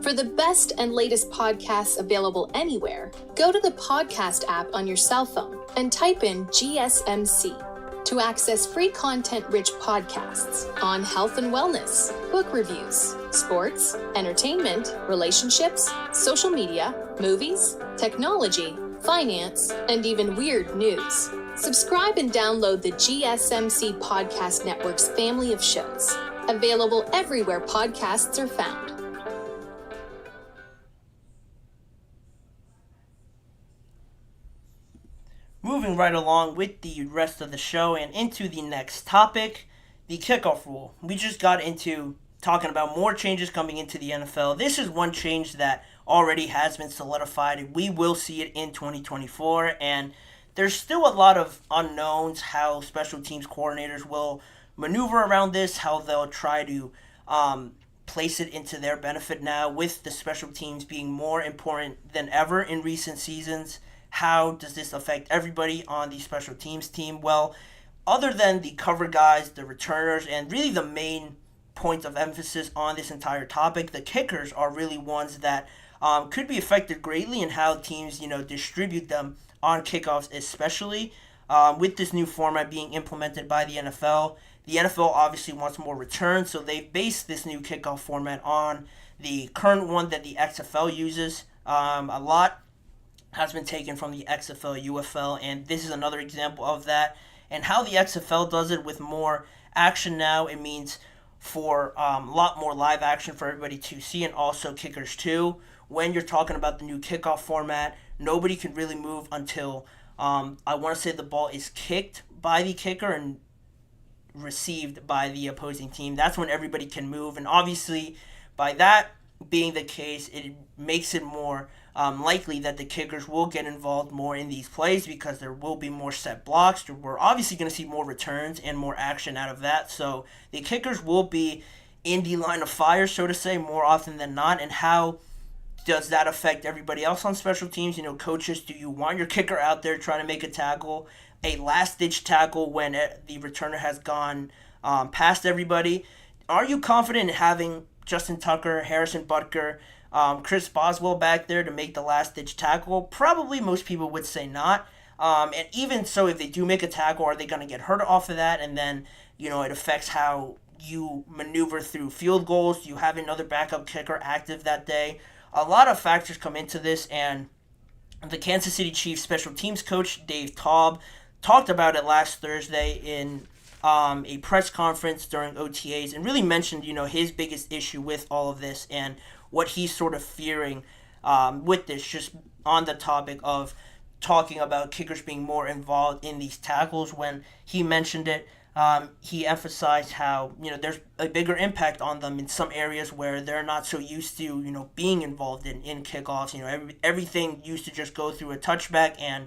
For the best and latest podcasts available anywhere, go to the podcast app on your cell phone and type in GSMC to access free content-rich podcasts on health and wellness, book reviews, sports, entertainment, relationships, social media, movies, technology, finance, and even weird news. Subscribe and download the GSMC Podcast Network's family of shows, available everywhere podcasts are found. Moving right along with the rest of the show and into the next topic, the kickoff rule. We just got into talking about more changes coming into the NFL. This is one change that already has been solidified. We will see it in 2024, and there's still a lot of unknowns how special teams coordinators will maneuver around this, how they'll try to place it into their benefit now with the special teams being more important than ever in recent seasons. How does this affect everybody on the special teams team? Well, other than the cover guys, the returners, and really the main point of emphasis on this entire topic, the kickers are really ones that could be affected greatly in how teams, distribute them on kickoffs, especially with this new format being implemented by the NFL. The NFL obviously wants more returns, so they've based this new kickoff format on the current one that the XFL uses. A lot has been taken from the XFL, UFL, and this is another example of that. And how the XFL does it with more action now, it means for a lot more live action for everybody to see, and also kickers too. When you're talking about the new kickoff format, nobody can really move until I want to say the ball is kicked by the kicker and received by the opposing team. That's when everybody can move, and obviously by that being the case, it makes it more likely that the kickers will get involved more in these plays because there will be more set blocks. We're obviously going to see more returns and more action out of that. So the kickers will be in the line of fire, so to say, more often than not. And how does that affect everybody else on special teams? Coaches, do you want your kicker out there trying to make a tackle, a last-ditch tackle when the returner has gone past everybody? Are you confident in having Justin Tucker, Harrison Butker, Chris Boswell back there to make the last-ditch tackle? Probably most people would say not. And even so, if they do make a tackle, are they going to get hurt off of that? And then, it affects how you maneuver through field goals. Do you have another backup kicker active that day? A lot of factors come into this, and the Kansas City Chiefs special teams coach, Dave Taub, talked about it last Thursday in a press conference during OTAs, and really mentioned, his biggest issue with all of this and what he's sort of fearing with this, just on the topic of talking about kickers being more involved in these tackles. When he mentioned it, he emphasized how, there's a bigger impact on them in some areas where they're not so used to, being involved in kickoffs. Everything used to just go through a touchback, and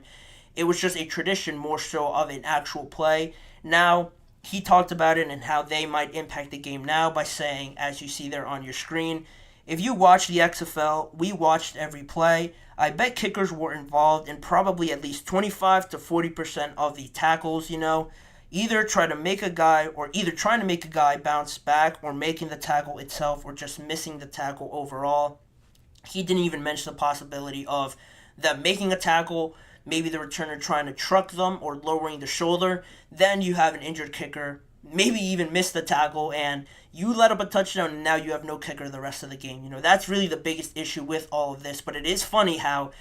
it was just a tradition more so of an actual play. Now, he talked about it and how they might impact the game now by saying, as you see there on your screen, if you watch the XFL, we watched every play. I bet kickers were involved in probably at least 25 to 40% of the tackles, either trying to make a guy bounce back, or making the tackle itself, or just missing the tackle overall. He didn't even mention the possibility of them making a tackle, maybe the returner trying to truck them or lowering the shoulder. Then you have an injured kicker, maybe even miss the tackle, and you let up a touchdown, and now you have no kicker the rest of the game. That's really the biggest issue with all of this. But it is funny how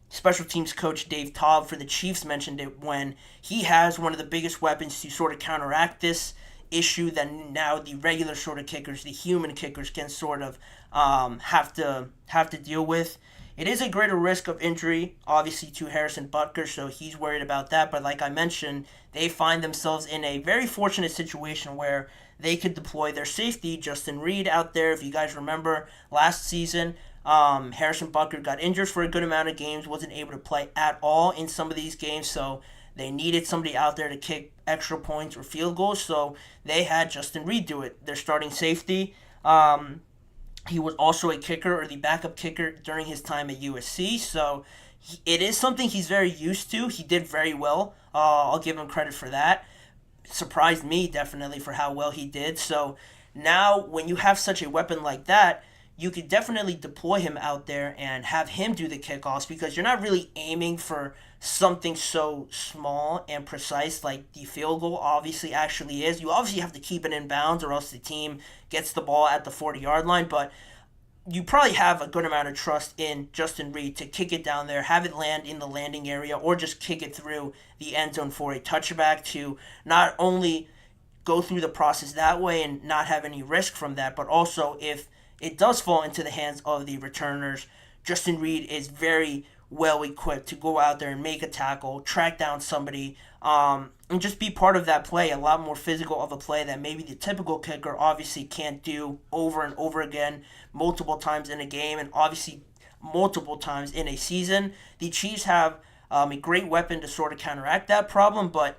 special teams coach Dave Taub for the Chiefs mentioned it when he has one of the biggest weapons to sort of counteract this issue that now the regular sort of kickers, the human kickers, can sort of have to deal with. It is a greater risk of injury, obviously, to Harrison Butker, so he's worried about that. But like I mentioned, they find themselves in a very fortunate situation where they could deploy their safety, Justin Reed, out there. If you guys remember last season, Harrison Butker got injured for a good amount of games, wasn't able to play at all in some of these games, so they needed somebody out there to kick extra points or field goals, so they had Justin Reed do it. Their starting safety, he was also a kicker or the backup kicker during his time at USC, so it is something he's very used to. He did very well. I'll give him credit for that. Surprised me, definitely, for how well he did. So now when you have such a weapon like that, you could definitely deploy him out there and have him do the kickoffs, because you're not really aiming for something so small and precise like the field goal obviously actually is. You obviously have to keep it in bounds or else the team gets the ball at the 40-yard line, but you probably have a good amount of trust in Justin Reed to kick it down there, have it land in the landing area, or just kick it through the end zone for a touchback, to not only go through the process that way and not have any risk from that, but also if it does fall into the hands of the returners, Justin Reed is very well equipped to go out there and make a tackle, track down somebody, and just be part of that play. A lot more physical of a play that maybe the typical kicker obviously can't do over and over again, multiple times in a game, and obviously multiple times in a season. The Chiefs have a great weapon to sort of counteract that problem, but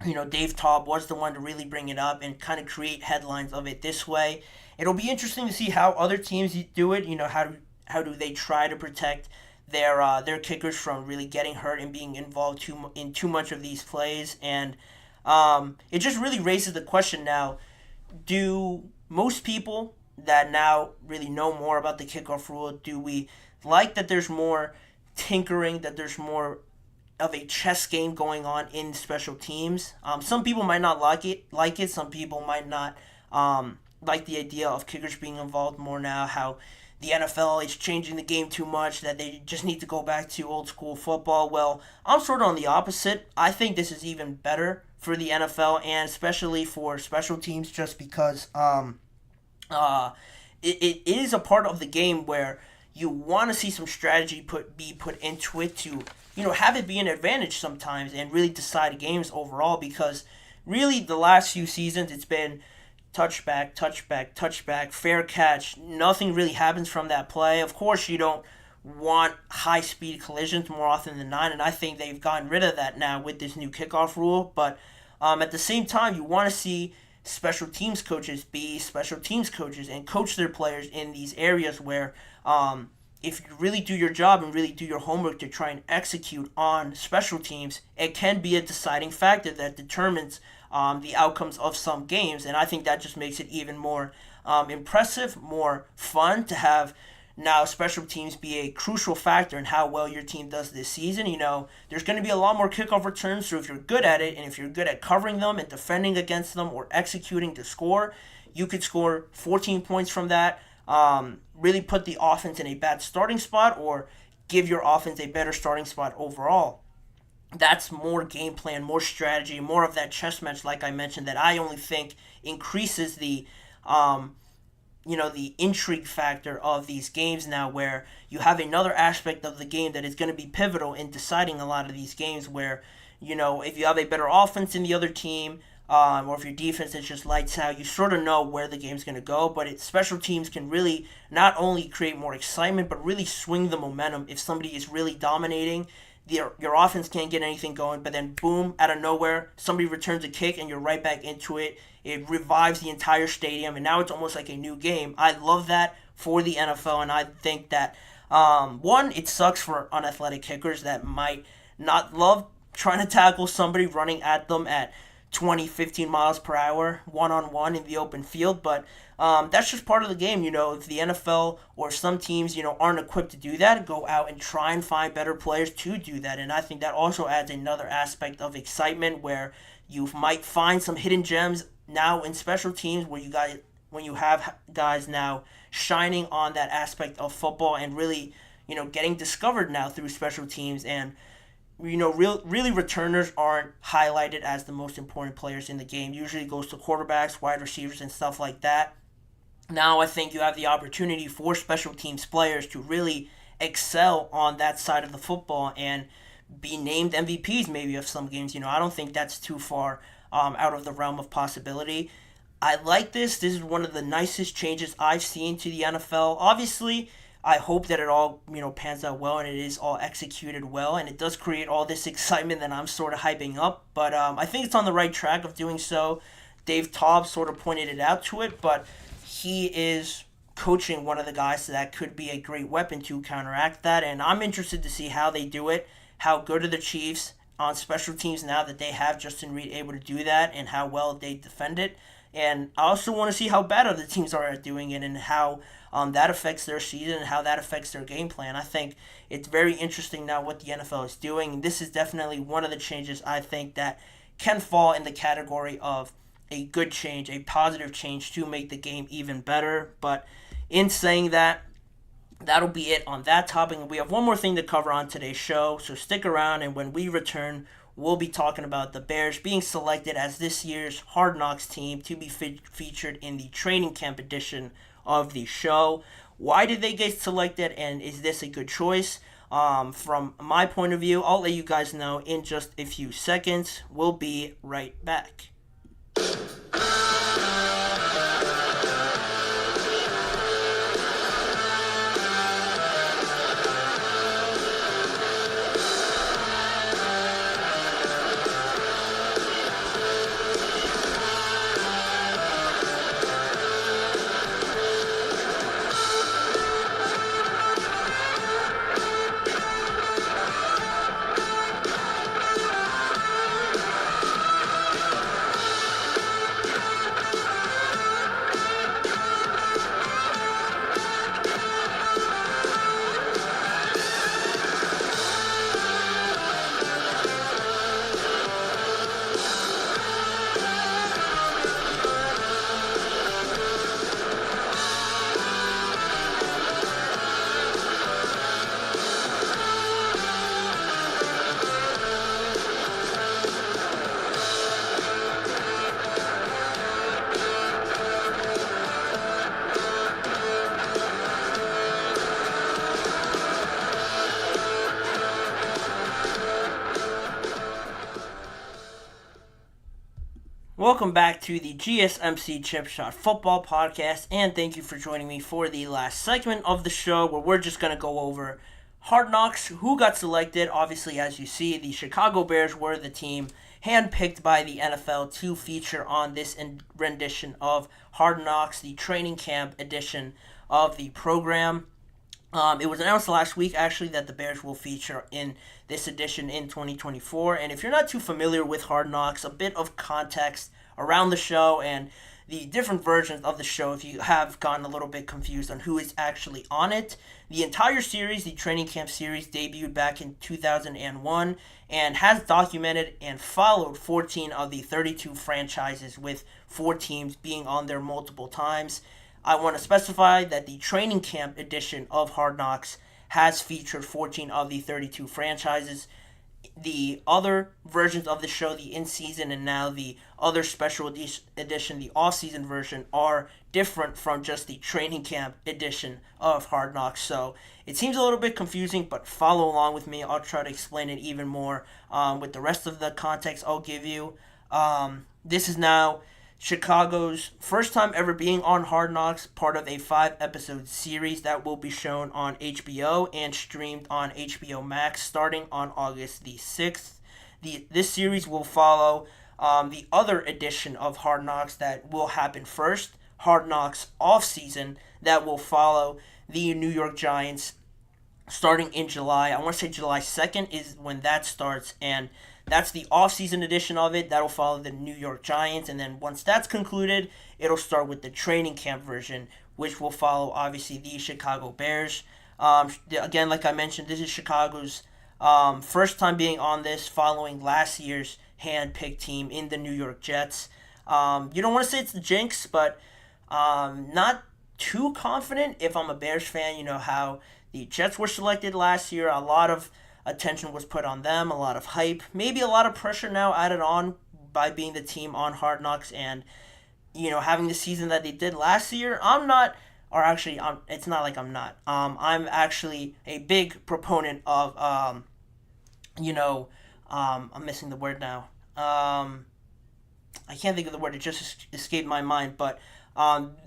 Dave Taub was the one to really bring it up and kind of create headlines of it this way. It'll be interesting to see how other teams do it. How do they try to protect their kickers from really getting hurt and being involved in too much of these plays. And it just really raises the question now, do most people that now really know more about the kickoff rule, do we like that there's more tinkering, that there's more of a chess game going on in special teams? Some people might not like it. Some people might not like the idea of kickers being involved more now, how the NFL is changing the game too much, that they just need to go back to old school football. Well, I'm sort of on the opposite. I think this is even better for the NFL, and especially for special teams, just because it is a part of the game where you want to see some strategy be put into it to have it be an advantage sometimes and really decide games overall, because really the last few seasons it's been touchback, fair catch. Nothing really happens from that play. Of course, you don't want high-speed collisions more often than not, and I think they've gotten rid of that now with this new kickoff rule. But at the same time, you want to see special teams coaches be special teams coaches and coach their players in these areas where if you really do your job and really do your homework to try and execute on special teams, it can be a deciding factor that determines the outcomes of some games. And I think that just makes it even more impressive, more fun to have now special teams be a crucial factor in how well your team does this season. There's going to be a lot more kickoff returns, so if you're good at it and if you're good at covering them and defending against them or executing to score, you could score 14 points from that, really put the offense in a bad starting spot or give your offense a better starting spot overall. That's more game plan, more strategy, more of that chess match, like I mentioned, that I only think increases the the intrigue factor of these games now, where you have another aspect of the game that is going to be pivotal in deciding a lot of these games, where, if you have a better offense than the other team, or if your defense is just lights out, you sort of know where the game's going to go. But special teams can really not only create more excitement, but really swing the momentum. If somebody is really dominating, your offense can't get anything going, but then boom, out of nowhere, somebody returns a kick and you're right back into it. It revives the entire stadium, and now it's almost like a new game. I love that for the NFL, and I think that, one, it sucks for unathletic kickers that might not love trying to tackle somebody running at them at 20, 15 miles per hour, one-on-one in the open field, but that's just part of the game. If the NFL or some teams, aren't equipped to do that, go out and try and find better players to do that, and I think that also adds another aspect of excitement, where you might find some hidden gems now in special teams when you have guys now shining on that aspect of football and really, getting discovered now through special teams. And really returners aren't highlighted as the most important players in the game. Usually it goes to quarterbacks, wide receivers, and stuff like that. Now I think you have the opportunity for special teams players to really excel on that side of the football and be named MVPs maybe of some games. I don't think that's too far out of the realm of possibility. I like this. This is one of the nicest changes I've seen to the NFL. Obviously, I hope that it all, pans out well and it is all executed well, and it does create all this excitement that I'm sort of hyping up. But I think it's on the right track of doing so. Dave Taub sort of pointed it out to it, but he is coaching one of the guys that could be a great weapon to counteract that, and I'm interested to see how they do it. How good are the Chiefs on special teams now that they have Justin Reid able to do that, and how well they defend it. And I also want to see how bad other teams are at doing it, and how that affects their season and how that affects their game plan. I think it's very interesting now what the NFL is doing. This is definitely one of the changes I think that can fall in the category of a good change, a positive change to make the game even better. But in saying that, that'll be it on that topic. We have one more thing to cover on today's show, so stick around, and when we return, we'll be talking about the Bears being selected as this year's Hard Knocks team to be featured in the training camp edition of the show. Why did they get selected, and is this a good choice? From my point of view, I'll let you guys know in just a few seconds. We'll be right back. Welcome back to the GSMC Chip Shot Football Podcast, and thank you for joining me for the last segment of the show where we're just going to go over Hard Knocks, who got selected. Obviously, as you see, the Chicago Bears were the team handpicked by the NFL to feature on this rendition of Hard Knocks, the training camp edition of the program. It was announced last week, actually, that the Bears will feature in this edition in 2024. And if you're not too familiar with Hard Knocks, a bit of context around the show and the different versions of the show, if you have gotten a little bit confused on who is actually on it. The entire series, the training camp series, debuted back in 2001 and has documented and followed 14 of the 32 franchises, with 4 teams being on there multiple times. I want to specify that the training camp edition of Hard Knocks has featured 14 of the 32 franchises. The other versions of the show, the in-season and now the other special edition, the off-season version, are different from just the training camp edition of Hard Knocks. So it seems a little bit confusing, but follow along with me. I'll try to explain it even more with the rest of the context I'll give you. This is now Chicago's first time ever being on Hard Knocks, part of a 5-episode series that will be shown on HBO and streamed on HBO Max starting on August the 6th. This series will follow the other edition of Hard Knocks that will happen first, Hard Knocks off-season, that will follow the New York Giants starting in July. I want to say July 2nd is when that starts, and that's the off-season edition of it. That'll follow the New York Giants, and then once that's concluded, it'll start with the training camp version, which will follow, obviously, the Chicago Bears. Again, like I mentioned, this is Chicago's first time being on this, following last year's hand-picked team in the New York Jets. You don't want to say it's the jinx, but not too confident if I'm a Bears fan. You know how the Jets were selected last year. A lot of attention was put on them, a lot of hype, maybe a lot of pressure now added on by being the team on Hard Knocks and, having the season that they did last year. It's not like I'm not. I'm actually a big proponent of, I'm missing the word now. I can't think of the word, it just escaped my mind, but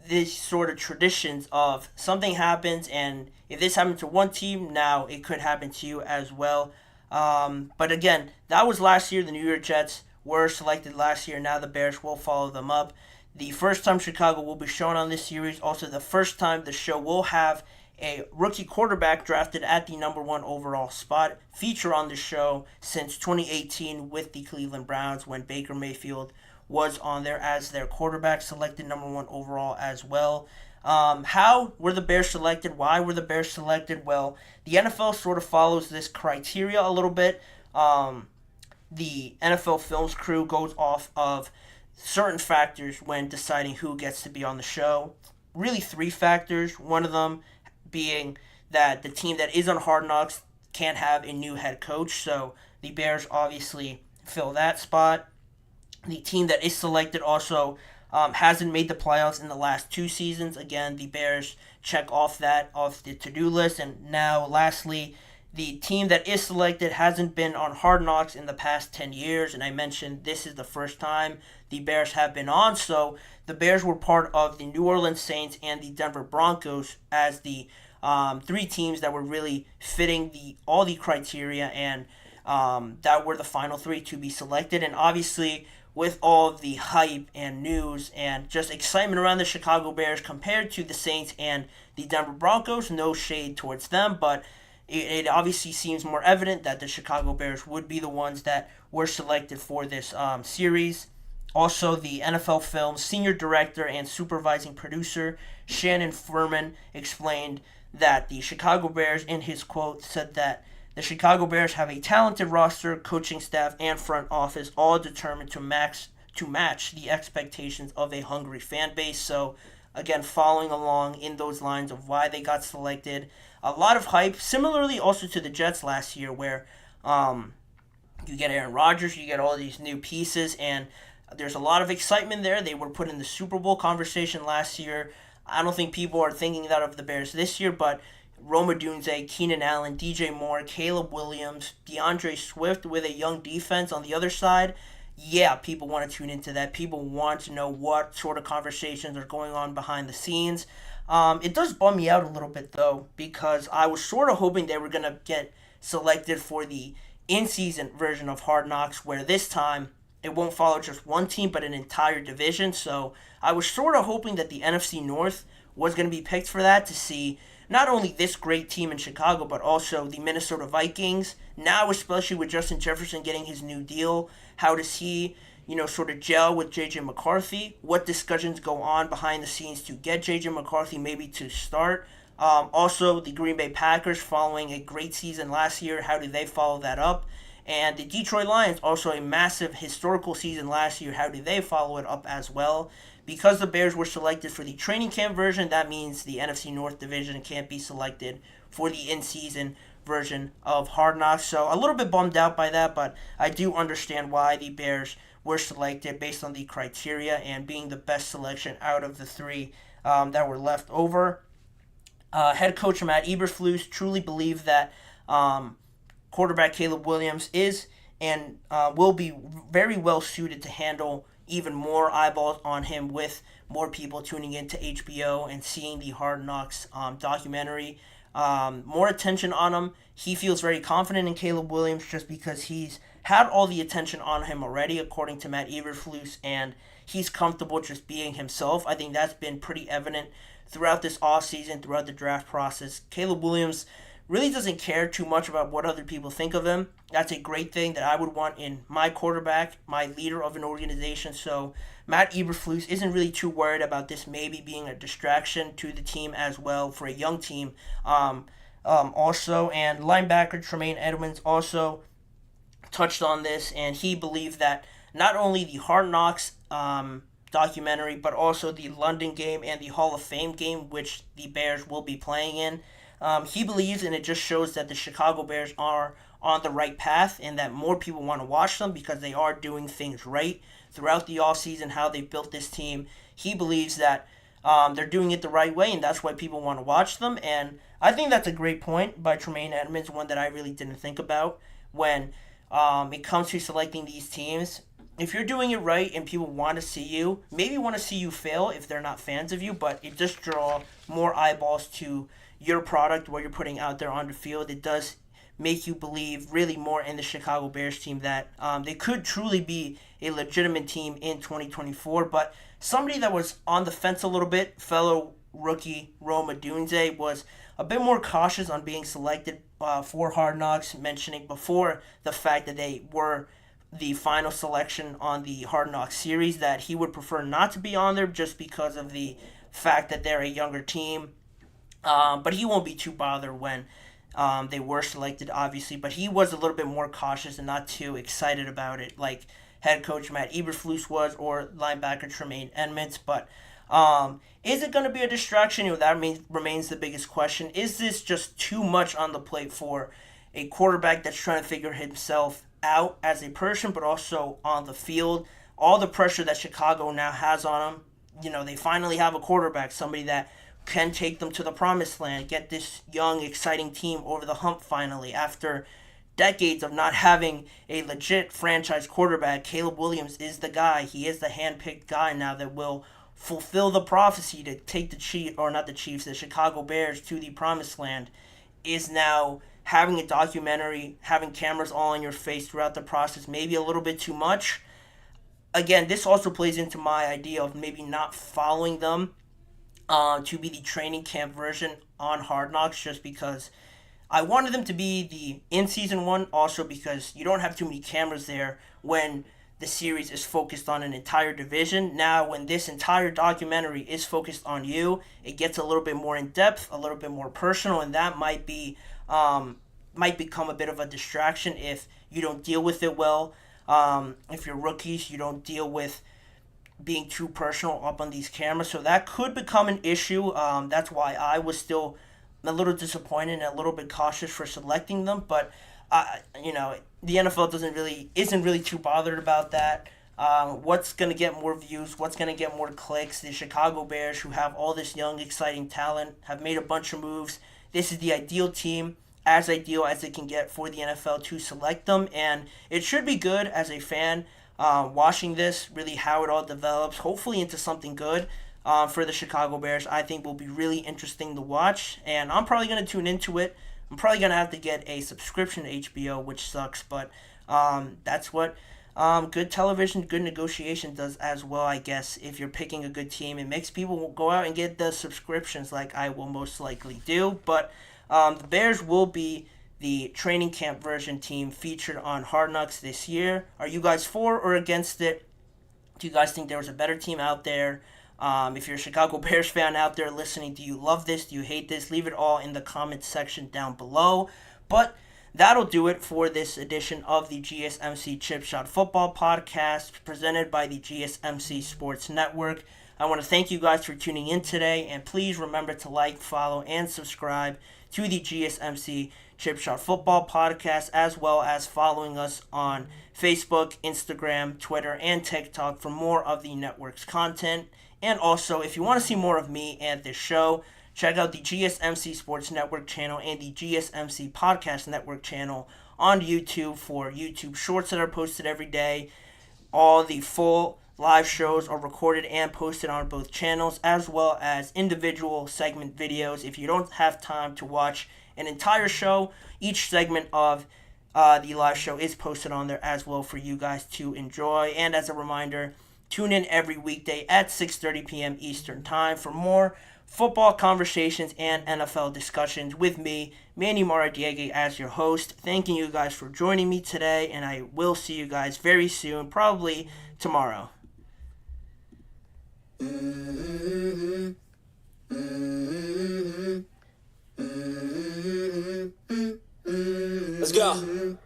these sort of traditions of something happens, and if this happened to one team, now it could happen to you as well. But again, that was last year. The New York Jets were selected last year. Now the Bears will follow them up. The first time Chicago will be shown on this series. Also, the first time the show will have a rookie quarterback drafted at the number 1 overall spot feature on the show since 2018 with the Cleveland Browns, when Baker Mayfield was on there as their quarterback, selected number 1 overall as well. How were the Bears selected? Why were the Bears selected? Well, the NFL sort of follows this criteria a little bit. The NFL Films crew goes off of certain factors when deciding who gets to be on the show. Really 3 factors. One of them being that the team that is on Hard Knocks can't have a new head coach, so the Bears obviously fill that spot. The team that is selected also hasn't made the playoffs in the last 2 seasons. Again, the Bears check off that off the to-do list. And now, lastly, the team that is selected hasn't been on Hard Knocks in the past 10 years. And I mentioned this is the first time the Bears have been on. So the Bears were part of the New Orleans Saints and the Denver Broncos as the 3 teams that were really fitting all the criteria, and that were the final 3 to be selected. And obviously, with all the hype and news and just excitement around the Chicago Bears compared to the Saints and the Denver Broncos, no shade towards them, but it obviously seems more evident that the Chicago Bears would be the ones that were selected for this series. Also, the NFL Films senior director and supervising producer Shannon Furman explained that the Chicago Bears, in his quote, said that the Chicago Bears have a talented roster, coaching staff, and front office, all determined to match the expectations of a hungry fan base. So, again, following along in those lines of why they got selected. A lot of hype, similarly also to the Jets last year, where you get Aaron Rodgers, you get all these new pieces, and there's a lot of excitement there. They were put in the Super Bowl conversation last year. I don't think people are thinking that of the Bears this year, but Rome Odunze, Keenan Allen, DJ Moore, Caleb Williams, DeAndre Swift with a young defense on the other side. Yeah, people want to tune into that. People want to know what sort of conversations are going on behind the scenes. It does bum me out a little bit, though, because I was sort of hoping they were going to get selected for the in-season version of Hard Knocks, where this time it won't follow just one team, but an entire division. So I was sort of hoping that the NFC North was going to be picked for that, to see not only this great team in Chicago, but also the Minnesota Vikings. Now, especially with Justin Jefferson getting his new deal, how does he, sort of gel with J.J. McCarthy? What discussions go on behind the scenes to get J.J. McCarthy maybe to start? Also, the Green Bay Packers following a great season last year, how do they follow that up? And the Detroit Lions, also a massive historical season last year, how do they follow it up as well? Because the Bears were selected for the training camp version, that means the NFC North division can't be selected for the in-season version of Hard Knocks. So a little bit bummed out by that, but I do understand why the Bears were selected based on the criteria and being the best selection out of the 3 that were left over. Head coach Matt Eberflus truly believed that quarterback Caleb Williams is and will be very well suited to handle even more eyeballs on him, with more people tuning into HBO and seeing the Hard Knocks documentary. More attention on him. He feels very confident in Caleb Williams just because he's had all the attention on him already, according to Matt Eberflus, and he's comfortable just being himself. I think that's been pretty evident throughout this offseason, throughout the draft process. Caleb Williams really doesn't care too much about what other people think of him. That's a great thing that I would want in my quarterback, my leader of an organization. So Matt Eberflus isn't really too worried about this maybe being a distraction to the team as well for a young team. Also, and linebacker Tremaine Edmonds also touched on this, and he believed that not only the Hard Knocks documentary, but also the London game and the Hall of Fame game, which the Bears will be playing in, he believes, and it just shows that the Chicago Bears are on the right path and that more people want to watch them because they are doing things right throughout the offseason, how they built this team. He believes that they're doing it the right way, and that's why people want to watch them. And I think that's a great point by Tremaine Edmonds, one that I really didn't think about when it comes to selecting these teams. if you're doing it right and people want to see you, maybe want to see you fail if they're not fans of you, but it does draw more eyeballs to your product, what you're putting out there on the field. It does make you believe really more in the Chicago Bears team that they could truly be a legitimate team in 2024. But somebody that was on the fence a little bit, fellow rookie Rome Odunze, was a bit more cautious on being selected for Hard Knocks, mentioning before the fact that they were the final selection on the Hard Knocks series that he would prefer not to be on there just because of the fact that they're a younger team. But he won't be too bothered when they were selected, obviously. But he was a little bit more cautious and not too excited about it, like head coach Matt Eberflus was, or linebacker Tremaine Edmonds. But is it going to be a distraction? That remains the biggest question. Is this just too much on the plate for a quarterback that's trying to figure himself out as a person, but also on the field? All the pressure that Chicago now has on them, they finally have a quarterback, somebody that can take them to the promised land, get this young, exciting team over the hump finally. After decades of not having a legit franchise quarterback, Caleb Williams is the guy. He is the hand-picked guy now that will fulfill the prophecy to take the Chicago Bears to the promised land. Is now having a documentary, having cameras all in your face throughout the process, maybe a little bit too much. Again, this also plays into my idea of maybe not following them to be the training camp version on Hard Knocks, just because I wanted them to be the in-season one, also because you don't have too many cameras there when the series is focused on an entire division. Now, when this entire documentary is focused on you, it gets a little bit more in-depth, a little bit more personal, and that might become a bit of a distraction if you don't deal with it well. If you're rookies, you don't deal with being too personal up on these cameras, so that could become an issue. That's why I was still a little disappointed and a little bit cautious for selecting them. But the NFL isn't really too bothered about that. What's going to get more views, what's going to get more clicks? The Chicago Bears, who have all this young, exciting talent, have made a bunch of moves. This is the ideal team, as ideal as it can get for the NFL to select them, and it should be good as a fan watching this, really how it all develops, hopefully into something good for the Chicago Bears. I think will be really interesting to watch, and I'm probably going to tune into it. I'm probably going to have to get a subscription to HBO, which sucks, but that's what good television, good negotiation does as well, I guess. If you're picking a good team, it makes people go out and get the subscriptions like I will most likely do. But the Bears will be the training camp version team featured on Hard Knocks this year. Are you guys for or against it? Do you guys think there was a better team out there? If you're a Chicago Bears fan out there listening, do you love this? Do you hate this? Leave it all in the comments section down below. But that'll do it for this edition of the GSMC Chip Shot Football Podcast presented by the GSMC Sports Network. I want to thank you guys for tuning in today, and please remember to like, follow, and subscribe to the GSMC Chip Shot Football Podcast, as well as following us on Facebook, Instagram, Twitter, and TikTok for more of the network's content. And also, if you want to see more of me and this show, check out the GSMC Sports Network channel and the GSMC Podcast Network channel on YouTube for YouTube Shorts that are posted every day. All the full live shows are recorded and posted on both channels, as well as individual segment videos. If you don't have time to watch an entire show, each segment of the live show is posted on there as well for you guys to enjoy. And as a reminder, tune in every weekday at 6:30 p.m. Eastern Time for more football conversations and NFL discussions with me, Manny Maradiegue, as your host. Thanking you guys for joining me today, and I will see you guys very soon, probably tomorrow. Let's go.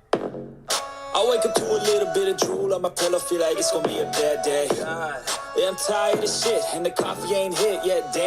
I wake up to a little bit of drool on my pillow, feel like it's gonna be a bad day. Yeah, I'm tired of shit, and the coffee ain't hit yet, damn.